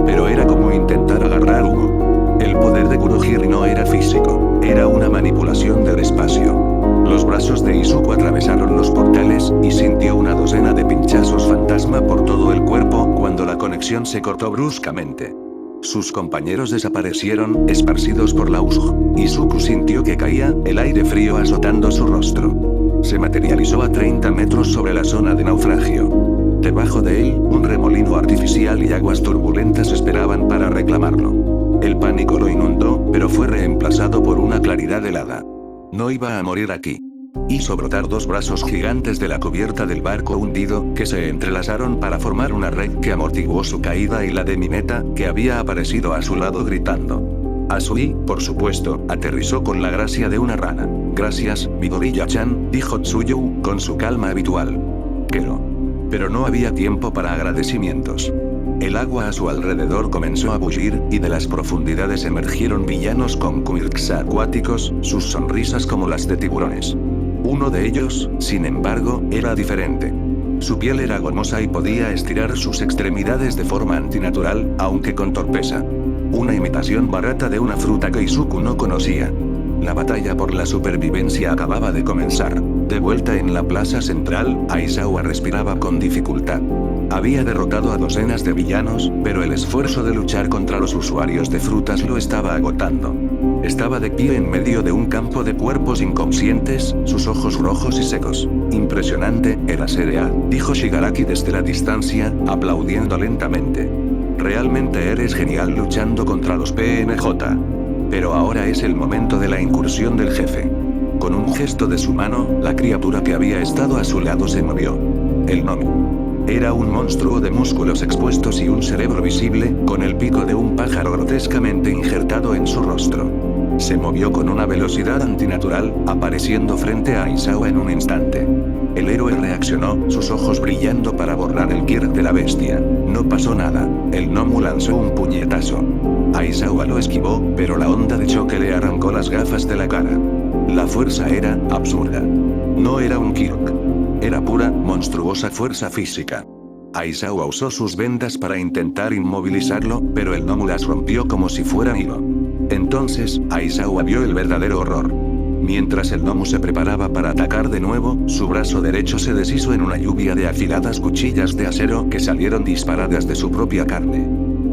Pero era como intentar agarrar humo. El poder de Kurohiri no era físico, era una manipulación del espacio. Los brazos de Izuku atravesaron los portales, y sintió una docena de pinchazos fantasma por todo el cuerpo, cuando la conexión se cortó bruscamente. Sus compañeros desaparecieron, esparcidos por la USG. Izuku sintió que caía, el aire frío azotando su rostro. Se materializó a 30 metros sobre la zona de naufragio. Debajo de él, un remolino artificial y aguas turbulentas esperaban para reclamarlo. El pánico lo inundó, pero fue reemplazado por una claridad helada. No iba a morir aquí. Hizo brotar 2 brazos gigantes de la cubierta del barco hundido, que se entrelazaron para formar una red que amortiguó su caída y la de Mineta, que había aparecido a su lado gritando. Asui, por supuesto, aterrizó con la gracia de una rana. Gracias, Midoriya-chan, dijo Tsuyu, con su calma habitual. Quero. Pero no había tiempo para agradecimientos. El agua a su alrededor comenzó a bullir, y de las profundidades emergieron villanos con quirks acuáticos, sus sonrisas como las de tiburones. Uno de ellos, sin embargo, era diferente. Su piel era gomosa y podía estirar sus extremidades de forma antinatural, aunque con torpeza. Una imitación barata de una fruta que Izuku no conocía. La batalla por la supervivencia acababa de comenzar. De vuelta en la plaza central, Aizawa respiraba con dificultad. Había derrotado a docenas de villanos, pero el esfuerzo de luchar contra los usuarios de frutas lo estaba agotando. Estaba de pie en medio de un campo de cuerpos inconscientes, sus ojos rojos y secos. Impresionante, era Serea, dijo Shigaraki desde la distancia, aplaudiendo lentamente. Realmente eres genial luchando contra los PNJ. Pero ahora es el momento de la incursión del jefe. Con un gesto de su mano, la criatura que había estado a su lado se movió. El Nomu. Era un monstruo de músculos expuestos y un cerebro visible, con el pico de un pájaro grotescamente injertado en su rostro. Se movió con una velocidad antinatural, apareciendo frente a Aizawa en un instante. El héroe reaccionó, sus ojos brillando para borrar el quirk de la bestia. No pasó nada. El Nomu lanzó un puñetazo. Aizawa lo esquivó, pero la onda de choque le arrancó las gafas de la cara. La fuerza era absurda. No era un quirk. Era pura, monstruosa fuerza física. Aizawa usó sus vendas para intentar inmovilizarlo, pero el Nomu las rompió como si fueran hilo. Entonces, Aizawa vio el verdadero horror. Mientras el Nomu se preparaba para atacar de nuevo, su brazo derecho se deshizo en una lluvia de afiladas cuchillas de acero que salieron disparadas de su propia carne.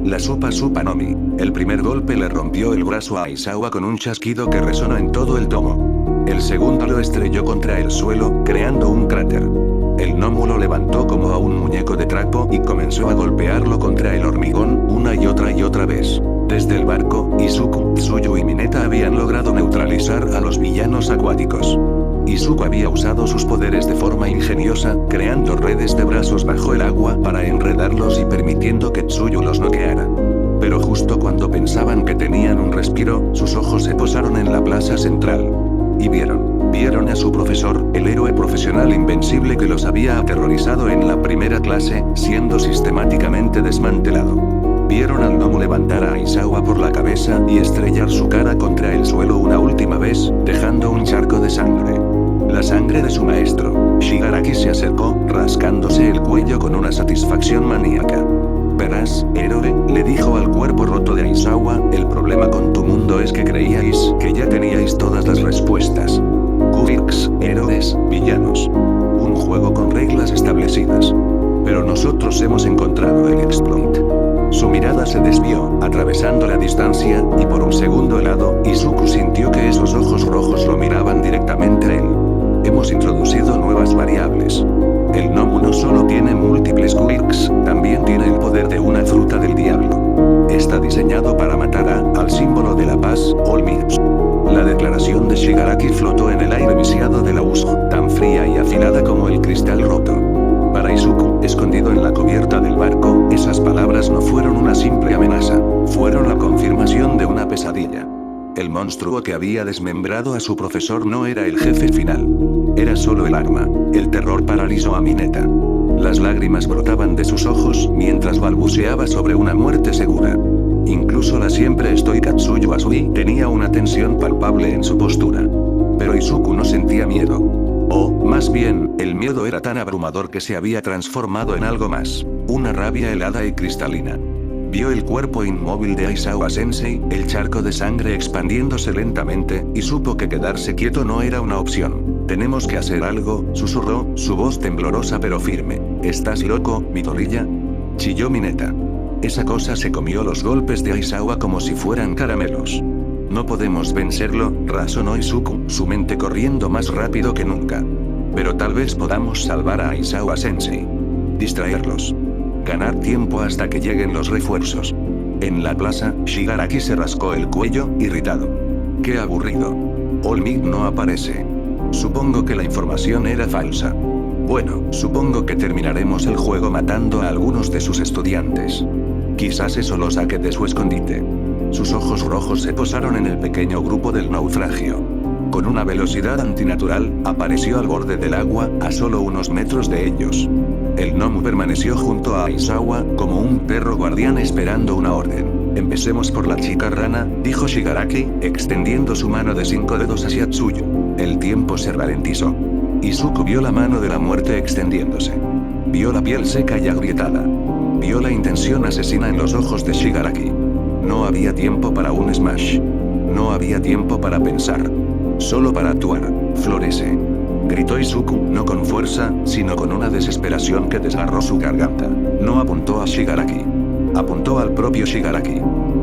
La Supa Nomi. El primer golpe le rompió el brazo a Aizawa con un chasquido que resonó en todo el tomo. El segundo lo estrelló contra el suelo, creando un cráter. El Nomu lo levantó como a un muñeco de trapo y comenzó a golpearlo contra el hormigón, una y otra vez. Desde el barco, Izuku, Tsuyu y Mineta habían logrado neutralizar a los villanos acuáticos. Izuku había usado sus poderes de forma ingeniosa, creando redes de brazos bajo el agua para enredarlos y permitiendo que Tsuyu los noqueara. Pero justo cuando pensaban que tenían un respiro, sus ojos se posaron en la plaza central. Y vieron a su profesor, el héroe profesional invencible que los había aterrorizado en la primera clase, siendo sistemáticamente desmantelado. Vieron al Nomu levantar a Aizawa por la cabeza y estrellar su cara contra el suelo una última vez, dejando un charco de sangre. La sangre de su maestro. Shigaraki se acercó, rascándose el cuello con una satisfacción maníaca. Verás, héroe, le dijo al cuerpo roto de Aizawa, el problema con tu mundo es que creíais que ya teníais todas las respuestas. Quirks, héroes, villanos. Un juego con reglas establecidas. Pero nosotros hemos encontrado el exploit. Su mirada se desvió, atravesando la distancia, y por un segundo helado, Izuku sintió que esos ojos rojos lo miraban directamente a él. Hemos introducido nuevas variables. El Nomu no solo tiene múltiples quirks, también tiene el poder de una fruta del diablo. Está diseñado para matar al símbolo de la paz, Olmig. La declaración de Shigaraki flotó en el aire viciado de la Uso, tan fría y afilada como el cristal roto. Para Izuku, escondido en la cubierta del barco, esas palabras no fueron una simple amenaza, fueron la confirmación de una pesadilla. El monstruo que había desmembrado a su profesor no era el jefe final. Era solo el arma. El terror paralizó a Mineta. Las lágrimas brotaban de sus ojos mientras balbuceaba sobre una muerte segura. Incluso la siempre estoica Tsuyu Asui tenía una tensión palpable en su postura. Pero Izuku no sentía miedo. O, más bien, el miedo era tan abrumador que se había transformado en algo más. Una rabia helada y cristalina. Vio el cuerpo inmóvil de Aizawa Sensei, el charco de sangre expandiéndose lentamente, y supo que quedarse quieto no era una opción. Tenemos que hacer algo, susurró, su voz temblorosa pero firme. ¿Estás loco, Midoriya? Chilló Mineta. Esa cosa se comió los golpes de Aizawa como si fueran caramelos. No podemos vencerlo, razonó Izuku, su mente corriendo más rápido que nunca. Pero tal vez podamos salvar a Aizawa Sensei. Distraerlos. Ganar tiempo hasta que lleguen los refuerzos. En la plaza, Shigaraki se rascó el cuello, irritado. ¡Qué aburrido! Olmig no aparece. Supongo que la información era falsa. Bueno, supongo que terminaremos el juego matando a algunos de sus estudiantes. Quizás eso lo saque de su escondite. Sus ojos rojos se posaron en el pequeño grupo del naufragio. Con una velocidad antinatural, apareció al borde del agua, a solo unos metros de ellos. El gnomo permaneció junto a Aizawa, como un perro guardián esperando una orden. Empecemos por la chica rana, dijo Shigaraki, extendiendo su mano de 5 dedos hacia Tsuyu. El tiempo se ralentizó. Izuku vio la mano de la muerte extendiéndose. Vio la piel seca y agrietada. Vio la intención asesina en los ojos de Shigaraki. No había tiempo para un smash. No había tiempo para pensar. Solo para actuar. Florece. Gritó Izuku, no con fuerza, sino con una desesperación que desgarró su garganta. No apuntó a Shigaraki. Apuntó al propio Shigaraki.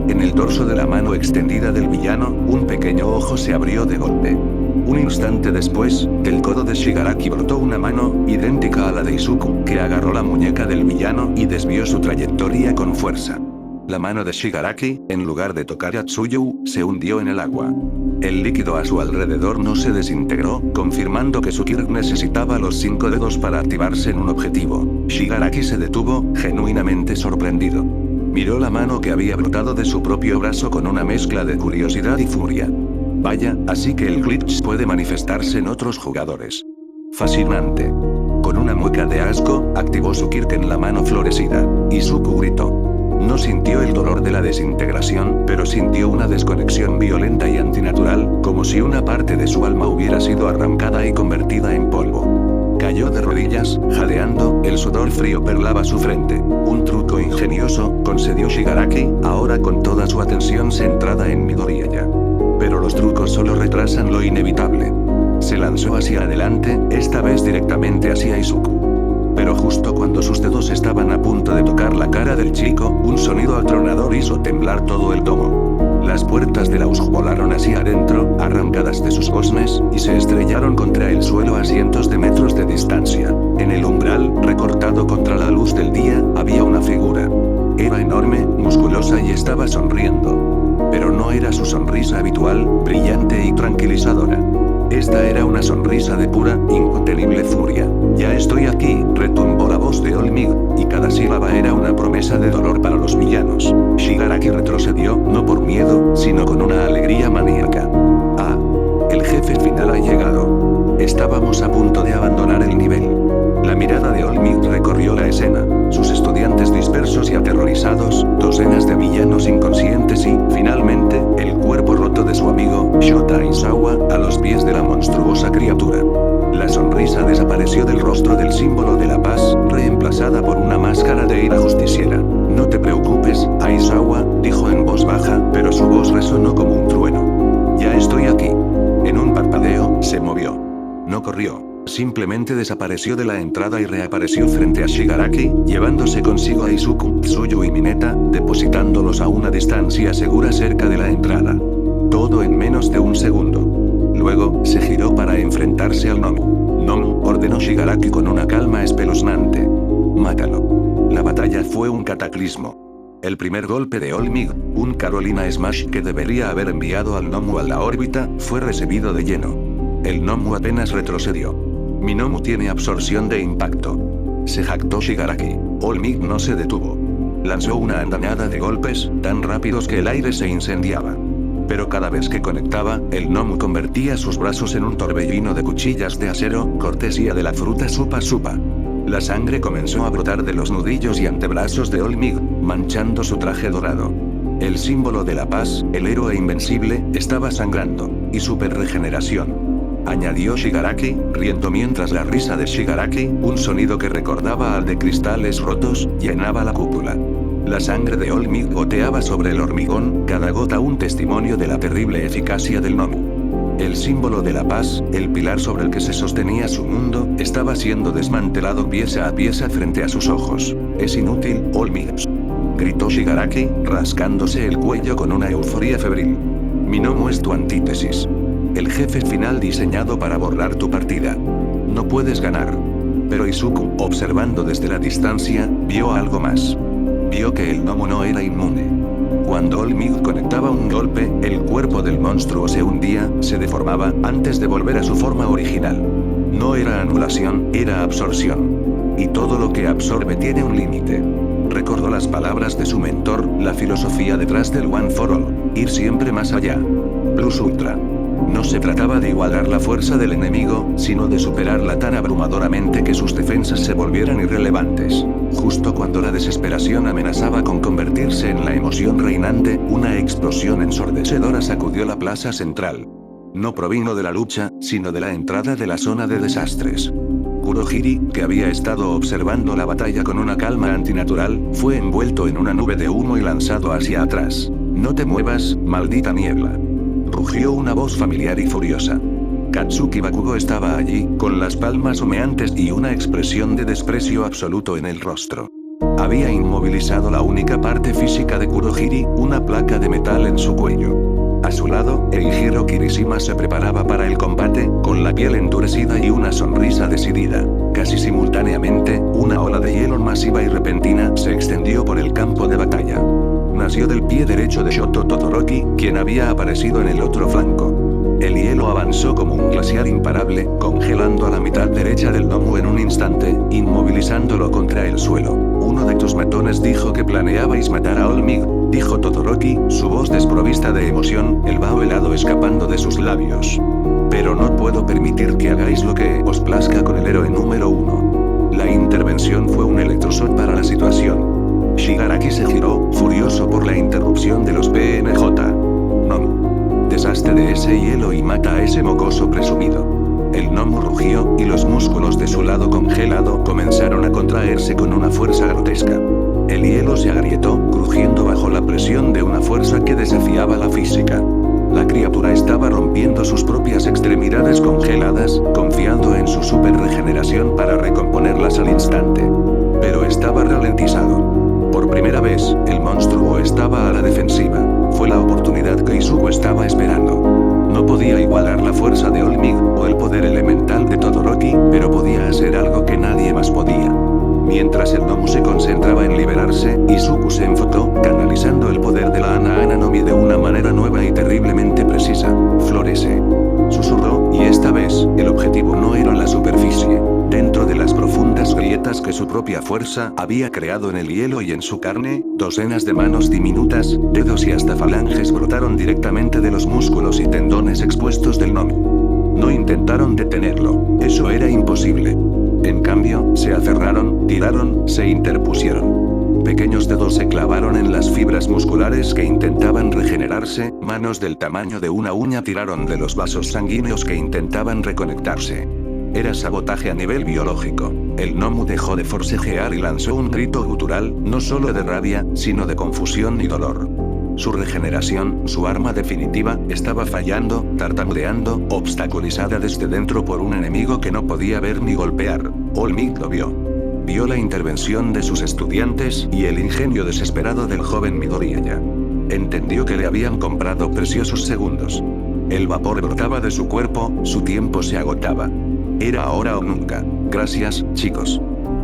En el dorso de la mano extendida del villano, un pequeño ojo se abrió de golpe. Un instante después, del codo de Shigaraki brotó una mano, idéntica a la de Izuku, que agarró la muñeca del villano y desvió su trayectoria con fuerza. La mano de Shigaraki, en lugar de tocar a Tsuyu, se hundió en el agua. El líquido a su alrededor no se desintegró, confirmando que su Kirk necesitaba los 5 dedos para activarse en un objetivo. Shigaraki se detuvo, genuinamente sorprendido. Miró la mano que había brotado de su propio brazo con una mezcla de curiosidad y furia. Vaya, así que el glitch puede manifestarse en otros jugadores. Fascinante. Con una mueca de asco, activó su Kirk en la mano florecida. Izuku gritó. No sintió el dolor de la desintegración, pero sintió una desconexión violenta y antinatural, como si una parte de su alma hubiera sido arrancada y convertida en polvo. Cayó de rodillas, jadeando, el sudor frío perlaba su frente. Un truco ingenioso, concedió Shigaraki, ahora con toda su atención centrada en Midoriya. Pero los trucos solo retrasan lo inevitable. Se lanzó hacia adelante, esta vez directamente hacia Izuku. Pero justo cuando sus dedos estaban a punto de tocar la cara del chico, un sonido atronador hizo temblar todo el domo. Las puertas del Aus volaron hacia adentro, arrancadas de sus goznes, y se estrellaron contra el suelo a cientos de metros de distancia. En el umbral, recortado contra la luz del día, había una figura. Era enorme, musculosa y estaba sonriendo. Pero no era su sonrisa habitual, brillante y tranquilizadora. Esta era una sonrisa de pura, incontenible furia. Ya estoy aquí, retumbó la voz de Olmig, y cada sílaba era una promesa de dolor para los villanos. Shigaraki retrocedió, no por miedo, sino con una alegría maníaca. Ah, el jefe final ha llegado. Estábamos a punto de abandonar el nivel. La mirada de Olmig recorrió la escena, sus estudiantes dispersos y aterrorizados, docenas de villanos inconscientes y, finalmente, el cuerpo roto de su amigo, Shota Aizawa, a los pies de la monstruosa criatura. La sonrisa desapareció del rostro del símbolo de la paz, reemplazada por una máscara de ira justiciera. No te preocupes, Aizawa, dijo en voz baja, pero su voz resonó como un trueno. Ya estoy aquí. En un parpadeo, se movió. No corrió. Simplemente desapareció de la entrada y reapareció frente a Shigaraki, llevándose consigo a Izuku, Tsuyu y Mineta, depositándolos a una distancia segura cerca de la entrada. Todo en menos de un segundo. Luego, se giró para enfrentarse al Nomu. Nomu, ordenó Shigaraki con una calma espeluznante. Mátalo. La batalla fue un cataclismo. El primer golpe de Olmig, un Carolina Smash que debería haber enviado al Nomu a la órbita, fue recibido de lleno. El Nomu apenas retrocedió. Mi Nomu tiene absorción de impacto. Se jactó Shigaraki. Olmig no se detuvo. Lanzó una andanada de golpes, tan rápidos que el aire se incendiaba. Pero cada vez que conectaba, el Nomu convertía sus brazos en un torbellino de cuchillas de acero, cortesía de la fruta Supa Supa. La sangre comenzó a brotar de los nudillos y antebrazos de Olmig, manchando su traje dorado. El símbolo de la paz, el héroe invencible, estaba sangrando. Y super regeneración. Añadió Shigaraki, riendo mientras la risa de Shigaraki, un sonido que recordaba al de cristales rotos, llenaba la cúpula. La sangre de Olmig goteaba sobre el hormigón, cada gota un testimonio de la terrible eficacia del Nomu. El símbolo de la paz, el pilar sobre el que se sostenía su mundo, estaba siendo desmantelado pieza a pieza frente a sus ojos. Es inútil, Olmig. Gritó Shigaraki, rascándose el cuello con una euforia febril. Mi Nomu es tu antítesis. El jefe final diseñado para borrar tu partida. No puedes ganar. Pero Izuku, observando desde la distancia, vio algo más. Vio que el Nomu no era inmune. Cuando Olmig conectaba un golpe, el cuerpo del monstruo se hundía, se deformaba, antes de volver a su forma original. No era anulación, era absorción. Y todo lo que absorbe tiene un límite. Recordó las palabras de su mentor, la filosofía detrás del One for All. Ir siempre más allá. Plus Ultra. No se trataba de igualar la fuerza del enemigo, sino de superarla tan abrumadoramente que sus defensas se volvieran irrelevantes. Justo cuando la desesperación amenazaba con convertirse en la emoción reinante, una explosión ensordecedora sacudió la plaza central. No provino de la lucha, sino de la entrada de la zona de desastres. Kurohiri, que había estado observando la batalla con una calma antinatural, fue envuelto en una nube de humo y lanzado hacia atrás. «No te muevas, maldita niebla», rugió una voz familiar y furiosa. Katsuki Bakugo estaba allí, con las palmas humeantes y una expresión de desprecio absoluto en el rostro. Había inmovilizado la única parte física de Kurohiri, una placa de metal en su cuello. A su lado, Eijiro Kirishima se preparaba para el combate, con la piel endurecida y una sonrisa decidida. Casi simultáneamente, una ola de hielo masiva y repentina se extendió por el campo de batalla. Nació del pie derecho de Shoto Todoroki, quien había aparecido en el otro flanco. El hielo avanzó como un glaciar imparable, congelando a la mitad derecha del Nomu en un instante, inmovilizándolo contra el suelo. «Uno de tus matones dijo que planeabais matar a Olmig», dijo Todoroki, su voz desprovista de emoción, el vaho helado escapando de sus labios. «Pero no puedo permitir que hagáis lo que os plazca con el héroe número 1. La intervención fue un electroshock para la situación. Shigaraki se giró, furioso por la interrupción de los PNJ. «Nomu. Deshazte de ese hielo y mata a ese mocoso presumido». El Nomu rugió, y los músculos de su lado congelado comenzaron a contraerse con una fuerza grotesca. El hielo se agrietó, crujiendo bajo la presión de una fuerza que desafiaba la física. La criatura estaba rompiendo sus propias extremidades congeladas, confiando en su super regeneración para recomponerlas al instante. Pero estaba ralentizado. Por primera vez, el monstruo estaba a la defensiva. Fue la oportunidad que Izuku estaba esperando. No podía igualar la fuerza de Olmig, o el poder elemental de Todoroki, pero podía hacer algo que nadie más podía. Mientras el Nomu se concentraba en liberarse, Izuku se enfocó, canalizando el poder de la Ana Nomi de una manera nueva y terriblemente precisa. «Florece», susurró, y esta vez, el objetivo no era la superficie. Dentro de las profundas grietas que su propia fuerza había creado en el hielo y en su carne, docenas de manos diminutas, dedos y hasta falanges brotaron directamente de los músculos y tendones expuestos del Nomu. No intentaron detenerlo, eso era imposible. En cambio, se aferraron, tiraron, se interpusieron. Pequeños dedos se clavaron en las fibras musculares que intentaban regenerarse, manos del tamaño de una uña tiraron de los vasos sanguíneos que intentaban reconectarse. Era sabotaje a nivel biológico. El Nomu dejó de forcejear y lanzó un grito gutural, no solo de rabia, sino de confusión y dolor. Su regeneración, su arma definitiva, estaba fallando, tartamudeando, obstaculizada desde dentro por un enemigo que no podía ver ni golpear. Olmig lo vio. Vio la intervención de sus estudiantes, y el ingenio desesperado del joven Midoriya. Entendió que le habían comprado preciosos segundos. El vapor brotaba de su cuerpo, su tiempo se agotaba. Era ahora o nunca. «Gracias, chicos».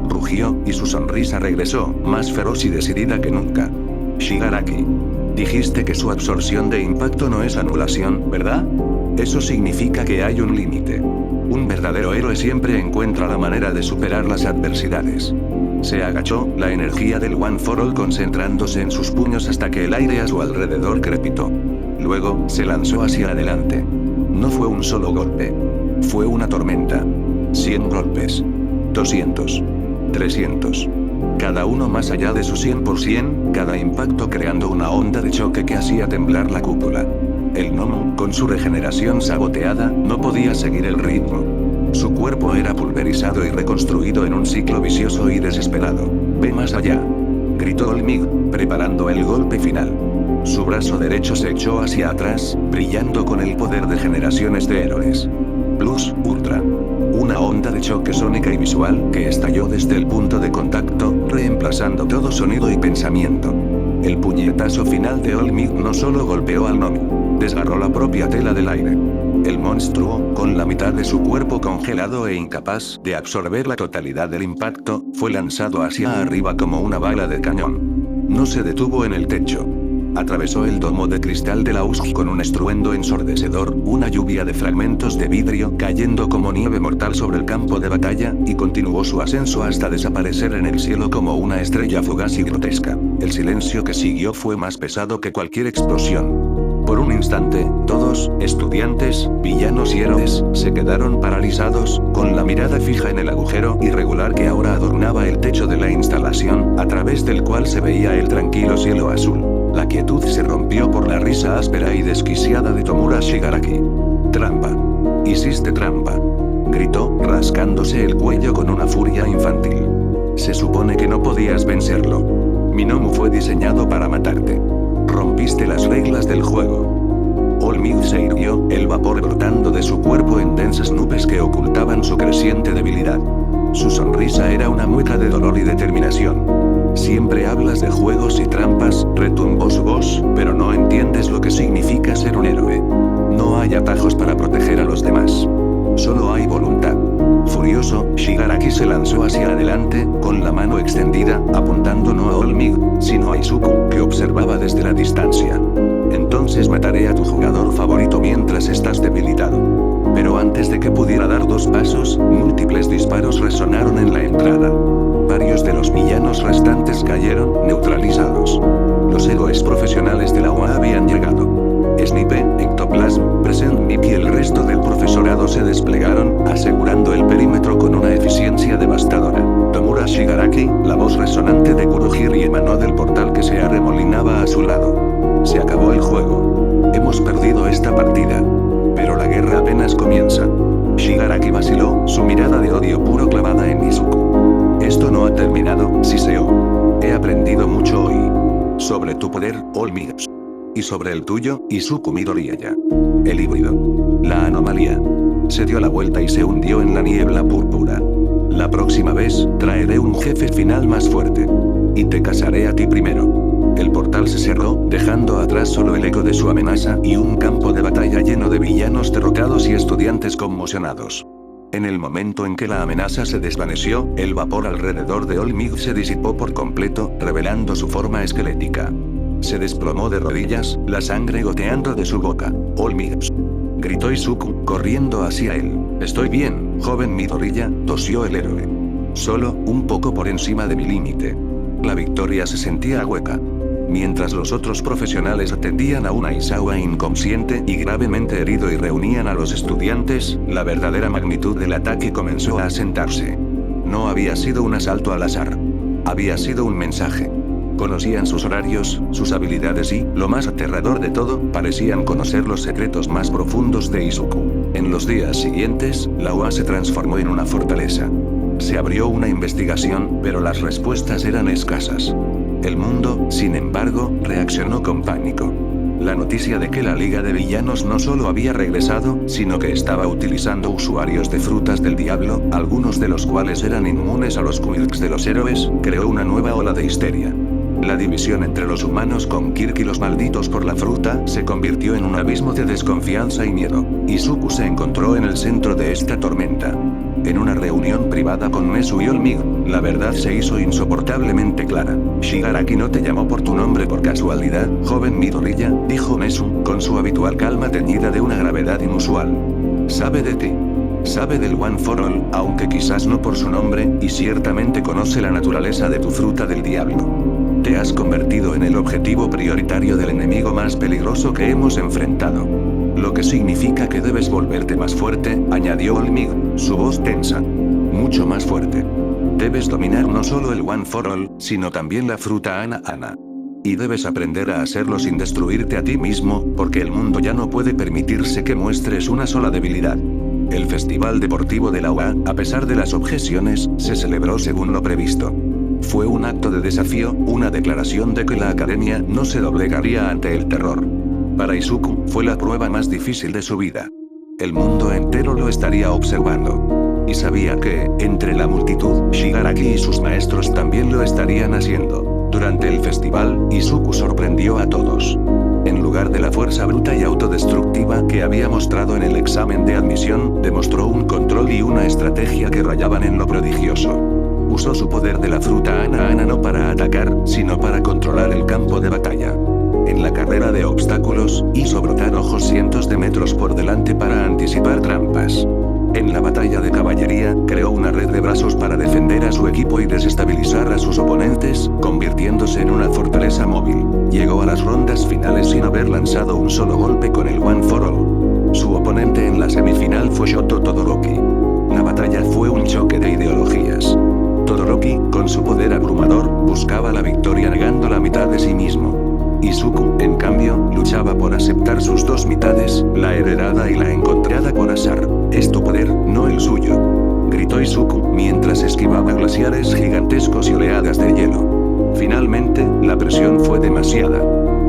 Rugió, y su sonrisa regresó, más feroz y decidida que nunca. «Shigaraki. Dijiste que su absorción de impacto no es anulación, ¿verdad? Eso significa que hay un límite. Un verdadero héroe siempre encuentra la manera de superar las adversidades». Se agachó, la energía del One for All concentrándose en sus puños hasta que el aire a su alrededor crepitó. Luego, se lanzó hacia adelante. No fue un solo golpe. Fue una tormenta. 100 golpes. 200. 300. Cada uno más allá de su 100%, cada impacto creando una onda de choque que hacía temblar la cúpula. El Nomu, con su regeneración saboteada, no podía seguir el ritmo. Su cuerpo era pulverizado y reconstruido en un ciclo vicioso y desesperado. «Ve más allá», gritó Olmig, preparando el golpe final. Su brazo derecho se echó hacia atrás, brillando con el poder de generaciones de héroes. Plus Ultra. Una onda de choque sónica y visual que estalló desde el punto de contacto, reemplazando todo sonido y pensamiento. El puñetazo final de Olmig no solo golpeó al Nomu, desgarró la propia tela del aire. El monstruo, con la mitad de su cuerpo congelado e incapaz de absorber la totalidad del impacto, fue lanzado hacia arriba como una bala de cañón. No se detuvo en el techo. Atravesó el domo de cristal de la USG con un estruendo ensordecedor, una lluvia de fragmentos de vidrio cayendo como nieve mortal sobre el campo de batalla, y continuó su ascenso hasta desaparecer en el cielo como una estrella fugaz y grotesca. El silencio que siguió fue más pesado que cualquier explosión. Por un instante, todos, estudiantes, villanos y héroes, se quedaron paralizados, con la mirada fija en el agujero irregular que ahora adornaba el techo de la instalación, a través del cual se veía el tranquilo cielo azul. La quietud se rompió por la risa áspera y desquiciada de Tomura Shigaraki. «Trampa. Hiciste trampa», gritó, rascándose el cuello con una furia infantil. «Se supone que no podías vencerlo. Minomu fue diseñado para matarte. Rompiste las reglas del juego». All Might se irguió, el vapor brotando de su cuerpo en densas nubes que ocultaban su creciente debilidad. Su sonrisa era una mueca de dolor y determinación. «Siempre hablas de juegos y trampas», retumbó su voz, «pero no entiendes lo que significa ser un héroe. No hay atajos para proteger a los demás. Solo hay voluntad». Furioso, Shigaraki se lanzó hacia adelante, con la mano extendida, apuntando no a All Might, sino a Izuku, que observaba desde la distancia. «Entonces mataré a tu jugador favorito mientras estás debilitado». Pero antes de que pudiera dar 2 pasos, múltiples disparos resonaron en la entrada. Varios de los villanos restantes cayeron, neutralizados. Los héroes profesionales de la UA habían llegado. Snipe, Ectoplasm, Present Mip y el resto del profesorado se desplegaron, asegurando el perímetro con una eficiencia devastadora. Tomura Shigaraki, la voz resonante de Kurohiri emanó del portal que se arremolinaba a su lado. «Se acabó el juego. Hemos perdido esta partida. Pero la guerra apenas comienza». Shigaraki vaciló, su mirada de odio puro clavada en Izuku. «Esto no ha terminado, Siseo. He aprendido mucho hoy. Sobre tu poder, All Might. Y sobre el tuyo, Izuku Midoriya. El híbrido. La anomalía». Se dio la vuelta y se hundió en la niebla púrpura. «La próxima vez, traeré un jefe final más fuerte. Y te casaré a ti primero». El portal se cerró, dejando atrás solo el eco de su amenaza y un campo de batalla lleno de villanos derrotados y estudiantes conmocionados. En el momento en que la amenaza se desvaneció, el vapor alrededor de All Might se disipó por completo, revelando su forma esquelética. Se desplomó de rodillas, la sangre goteando de su boca. «All Might», gritó Izuku, corriendo hacia él. «Estoy bien, joven Midoriya», tosió el héroe. «Solo, un poco por encima de mi límite». La victoria se sentía hueca. Mientras los otros profesionales atendían a un Aizawa inconsciente y gravemente herido y reunían a los estudiantes, la verdadera magnitud del ataque comenzó a asentarse. No había sido un asalto al azar. Había sido un mensaje. Conocían sus horarios, sus habilidades y, lo más aterrador de todo, parecían conocer los secretos más profundos de Izuku. En los días siguientes, la UA se transformó en una fortaleza. Se abrió una investigación, pero las respuestas eran escasas. El mundo, sin embargo, reaccionó con pánico. La noticia de que la Liga de Villanos no solo había regresado, sino que estaba utilizando usuarios de frutas del diablo, algunos de los cuales eran inmunes a los quirks de los héroes, creó una nueva ola de histeria. La división entre los humanos con Kirk y los malditos por la fruta se convirtió en un abismo de desconfianza y miedo. Izuku se encontró en el centro de esta tormenta. En una reunión privada con Nezu y All Might, la verdad se hizo insoportablemente clara. «Shigaraki no te llamó por tu nombre por casualidad, joven Midoriya», dijo Nezu, con su habitual calma teñida de una gravedad inusual. «Sabe de ti. Sabe del One for All, aunque quizás no por su nombre, y ciertamente conoce la naturaleza de tu fruta del diablo. Te has convertido en el objetivo prioritario del enemigo más peligroso que hemos enfrentado. Lo que significa que debes volverte más fuerte», añadió All Might, su voz tensa. «Mucho más fuerte. Debes dominar no solo el One for All, sino también la fruta Ana. Y debes aprender a hacerlo sin destruirte a ti mismo, porque el mundo ya no puede permitirse que muestres una sola debilidad». El Festival Deportivo de la UA, a pesar de las objeciones, se celebró según lo previsto. Fue un acto de desafío, una declaración de que la academia no se doblegaría ante el terror. Para Izuku, fue la prueba más difícil de su vida. El mundo entero lo estaría observando. Y sabía que, entre la multitud, Shigaraki y sus maestros también lo estarían haciendo. Durante el festival, Izuku sorprendió a todos. En lugar de la fuerza bruta y autodestructiva que había mostrado en el examen de admisión, demostró un control y una estrategia que rayaban en lo prodigioso. Usó su poder de la fruta Ana no para atacar, sino para controlar el campo de batalla. En la carrera de obstáculos, hizo brotar ojos cientos de metros por delante para anticipar trampas. En la batalla de caballería, creó una red de brazos para defender a su equipo y desestabilizar a sus oponentes, convirtiéndose en una fortaleza móvil. Llegó a las rondas finales sin haber lanzado un solo golpe con el One for All. Su oponente en la semifinal fue Shoto Todoroki. La batalla fue un choque de ideologías. Todoroki, con su poder abrumador, buscaba la victoria negando la mitad de sí mismo. Izuku, en cambio, luchaba por aceptar sus dos mitades, la heredada y la encontrada por azar. Es tu poder, no el suyo, gritó Izuku, mientras esquivaba glaciares gigantescos y oleadas de hielo. Finalmente, la presión fue demasiada.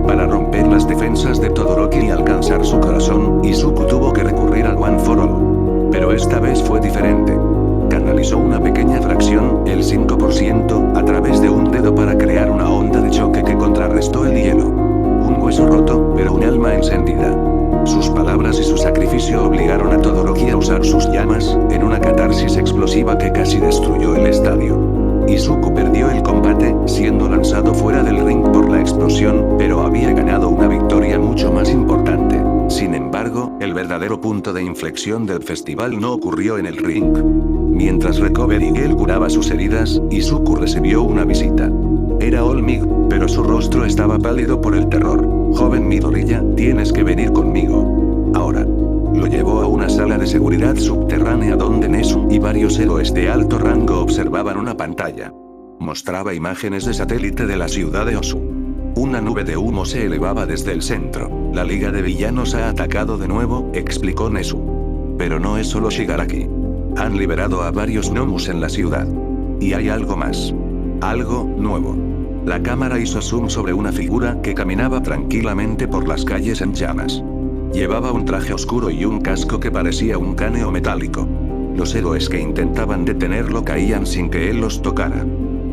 Para romper las defensas de Todoroki y alcanzar su corazón, Izuku tuvo que recurrir al One for All. Pero esta vez fue diferente. Canalizó una pequeña fracción, el 5%, a través de un dedo para crear una onda de choque que contrarrestó el hielo. Un hueso roto, pero un alma encendida. Sus palabras y su sacrificio obligaron a Todoroki a usar sus llamas, en una catarsis explosiva que casi destruyó el estadio. Izuku perdió el combate, siendo lanzado fuera del ring por la explosión, pero había ganado una victoria mucho más importante. Sin embargo, el verdadero punto de inflexión del festival no ocurrió en el ring. Mientras Recover y Gale curaba sus heridas, Izuku recibió una visita. Era All Might, pero su rostro estaba pálido por el terror. Joven Midoriya, tienes que venir conmigo. Ahora. Lo llevó a una sala de seguridad subterránea donde Nezu y varios héroes de alto rango observaban una pantalla. Mostraba imágenes de satélite de la ciudad de Osu. Una nube de humo se elevaba desde el centro. La Liga de Villanos ha atacado de nuevo, explicó Nezu. Pero no es solo Shigaraki. Han liberado a varios gnomus en la ciudad. Y hay algo más. Algo nuevo. La cámara hizo zoom sobre una figura que caminaba tranquilamente por las calles en llamas. Llevaba un traje oscuro y un casco que parecía un cráneo metálico. Los héroes que intentaban detenerlo caían sin que él los tocara.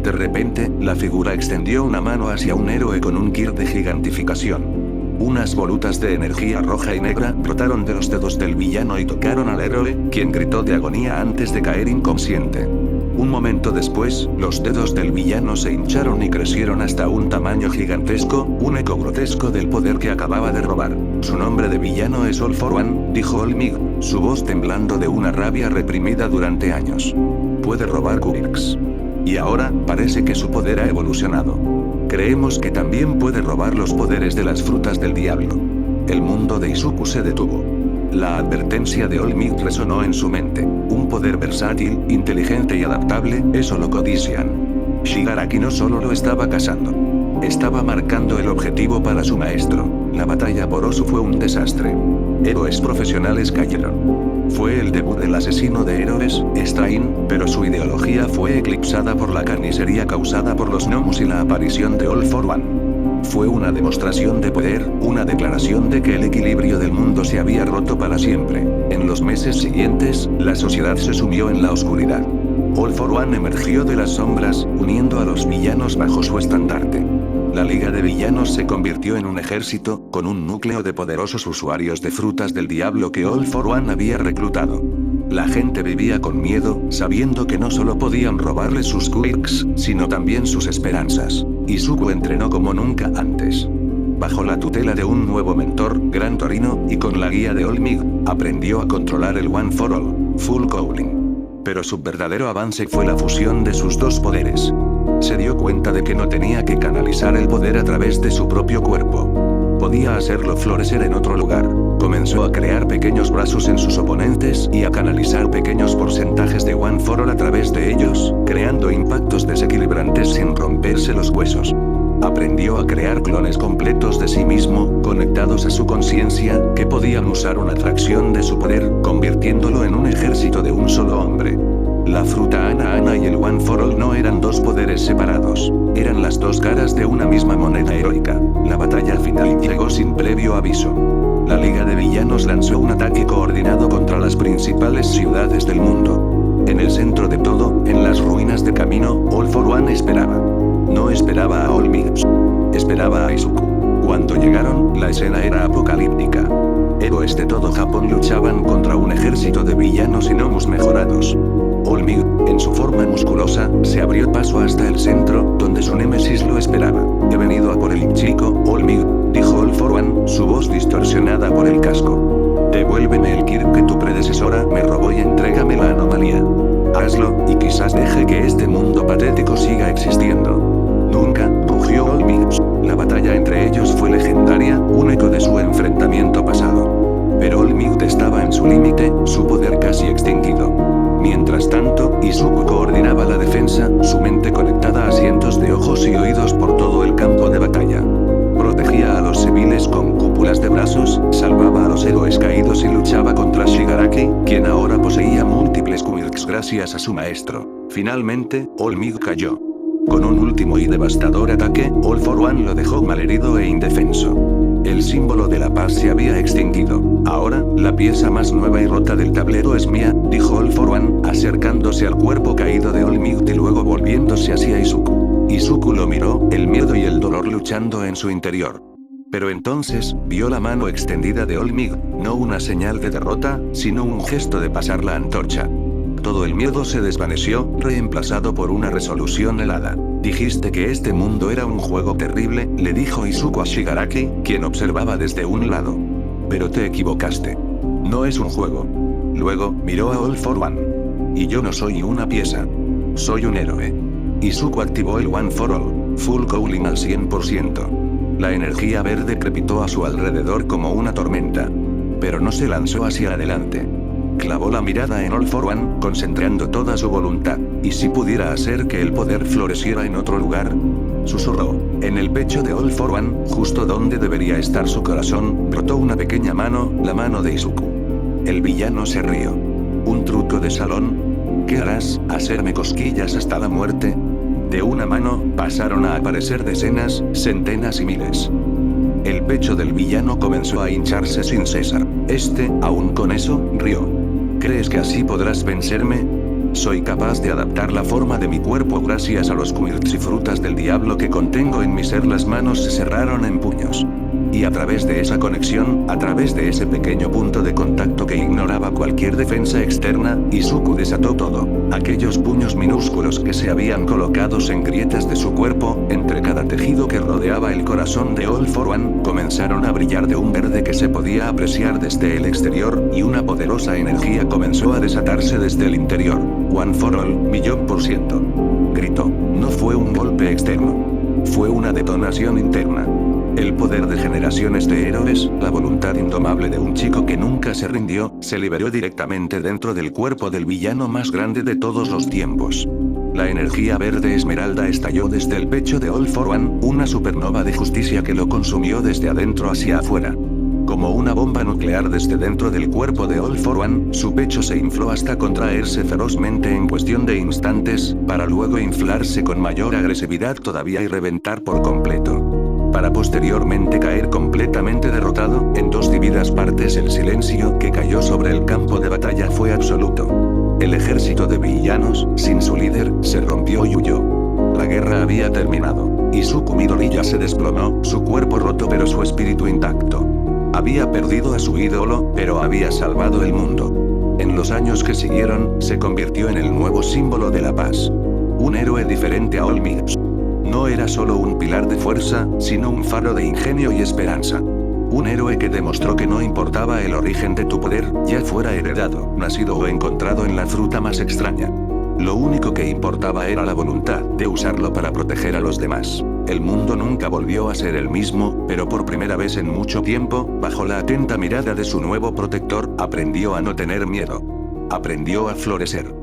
De repente, la figura extendió una mano hacia un héroe con un kir de gigantificación. Unas volutas de energía roja y negra brotaron de los dedos del villano y tocaron al héroe, quien gritó de agonía antes de caer inconsciente. Un momento después, los dedos del villano se hincharon y crecieron hasta un tamaño gigantesco, un eco grotesco del poder que acababa de robar. Su nombre de villano es All for One, dijo All Might, su voz temblando de una rabia reprimida durante años. Puede robar Quirks. Y ahora, parece que su poder ha evolucionado. Creemos que también puede robar los poderes de las frutas del diablo. El mundo de Izuku se detuvo. La advertencia de All Might resonó en su mente. Un poder versátil, inteligente y adaptable, eso lo codician. Shigaraki no solo lo estaba cazando. Estaba marcando el objetivo para su maestro. La batalla por Osu fue un desastre. Héroes profesionales cayeron. Fue el debut del asesino de héroes, Strain, pero su ideología fue eclipsada por la carnicería causada por los gnomos y la aparición de All for One. Fue una demostración de poder, una declaración de que el equilibrio del mundo se había roto para siempre. En los meses siguientes, la sociedad se sumió en la oscuridad. All for One emergió de las sombras, uniendo a los villanos bajo su estandarte. La Liga de Villanos se convirtió en un ejército, con un núcleo de poderosos usuarios de frutas del diablo que All for One había reclutado. La gente vivía con miedo, sabiendo que no solo podían robarle sus quirks, sino también sus esperanzas. Izuku entrenó como nunca antes. Bajo la tutela de un nuevo mentor, Gran Torino, y con la guía de All Might, aprendió a controlar el One for All, Full Cowling. Pero su verdadero avance fue la fusión de sus dos poderes. Se dio cuenta de que no tenía que canalizar el poder a través de su propio cuerpo. Podía hacerlo florecer en otro lugar. Comenzó a crear pequeños brazos en sus oponentes y a canalizar pequeños porcentajes de One for All a través de ellos, creando impactos desequilibrantes sin romperse los huesos. Aprendió a crear clones completos de sí mismo, conectados a su conciencia, que podían usar una fracción de su poder, convirtiéndolo en un ejército de un solo hombre. La fruta Ana y el One for All no eran dos poderes separados, eran las dos caras de una misma moneda heroica. La batalla final llegó sin previo aviso. La Liga de Villanos lanzó un ataque coordinado contra las principales ciudades del mundo. En el centro de todo, en las ruinas de camino, All for One esperaba. No esperaba a All Might. Esperaba a Izuku. Cuando llegaron, la escena era apocalíptica. Héroes de todo Japón luchaban contra un ejército de villanos y gnomos mejorados. All Might, en su forma musculosa, se abrió paso hasta el centro, donde su némesis lo esperaba. He venido a por el chico, All Might, dijo All for One, su voz distorsionada por el casco. Devuélveme el Kirk que tu predecesora me robó y entrégame la anomalía. Hazlo, y quizás deje que este mundo patético siga existiendo. Nunca, rugió Olmix. La batalla entre ellos fue legendaria, un eco de su enfrentamiento pasado. Pero Olmix estaba en su límite, su poder casi extinguido. Mientras tanto, Izuku coordinaba la defensa, su mente conectada a cientos de ojos y oídos por todo el campo de batalla. Protegía a los civiles con cúpulas de brazos, salvaba a los héroes caídos y luchaba contra Shigaraki, quien ahora poseía múltiples quirks gracias a su maestro. Finalmente, All Might cayó. Con un último y devastador ataque, All for One lo dejó malherido e indefenso. El símbolo de la paz se había extinguido. Ahora, la pieza más nueva y rota del tablero es mía, dijo All for One, acercándose al cuerpo caído de All Might y luego volviéndose hacia Izuku. Izuku lo miró, el miedo y el dolor luchando en su interior. Pero entonces, vio la mano extendida de All Might, no una señal de derrota, sino un gesto de pasar la antorcha. Todo el miedo se desvaneció, reemplazado por una resolución helada. Dijiste que este mundo era un juego terrible, le dijo Izuku a Shigaraki, quien observaba desde un lado. Pero te equivocaste. No es un juego. Luego, miró a All for One. Y yo no soy una pieza. Soy un héroe. Izuku activó el One for All, full cooling al 100%. La energía verde crepitó a su alrededor como una tormenta. Pero no se lanzó hacia adelante. Clavó la mirada en All for One, concentrando toda su voluntad. ¿Y si pudiera hacer que el poder floreciera en otro lugar? Susurró. En el pecho de All for One, justo donde debería estar su corazón, brotó una pequeña mano, la mano de Izuku. El villano se rió. ¿Un truco de salón? ¿Qué harás? ¿Hacerme cosquillas hasta la muerte? De una mano, pasaron a aparecer decenas, centenas y miles. El pecho del villano comenzó a hincharse sin cesar. Aún con eso, rió. ¿Crees que así podrás vencerme? Soy capaz de adaptar la forma de mi cuerpo gracias a los quirks y frutas del diablo que contengo en mi ser. Las manos se cerraron en puños. Y a través de esa conexión, a través de ese pequeño punto de contacto que ignoraba cualquier defensa externa, Izuku desató todo. Aquellos puños minúsculos que se habían colocados en grietas de su cuerpo, entre cada tejido que rodeaba el corazón de All for One, comenzaron a brillar de un verde que se podía apreciar desde el exterior, y una poderosa energía comenzó a desatarse desde el interior. One for All, 1.000.000%. Gritó. No fue un golpe externo. Fue una detonación interna. El poder de generaciones de héroes, la voluntad indomable de un chico que nunca se rindió, se liberó directamente dentro del cuerpo del villano más grande de todos los tiempos. La energía verde esmeralda estalló desde el pecho de All for One, una supernova de justicia que lo consumió desde adentro hacia afuera. Como una bomba nuclear desde dentro del cuerpo de All for One, su pecho se infló hasta contraerse ferozmente en cuestión de instantes, para luego inflarse con mayor agresividad todavía y reventar por completo. Para posteriormente caer completamente derrotado, en dos divididas partes. El silencio que cayó sobre el campo de batalla fue absoluto. El ejército de villanos, sin su líder, se rompió y huyó. La guerra había terminado. Izuku Midoriya se desplomó, su cuerpo roto pero su espíritu intacto. Había perdido a su ídolo, pero había salvado el mundo. En los años que siguieron, se convirtió en el nuevo símbolo de la paz. Un héroe diferente a All Might. No era solo un pilar de fuerza, sino un faro de ingenio y esperanza. Un héroe que demostró que no importaba el origen de tu poder, ya fuera heredado, nacido o encontrado en la fruta más extraña. Lo único que importaba era la voluntad de usarlo para proteger a los demás. El mundo nunca volvió a ser el mismo, pero por primera vez en mucho tiempo, bajo la atenta mirada de su nuevo protector, aprendió a no tener miedo. Aprendió a florecer.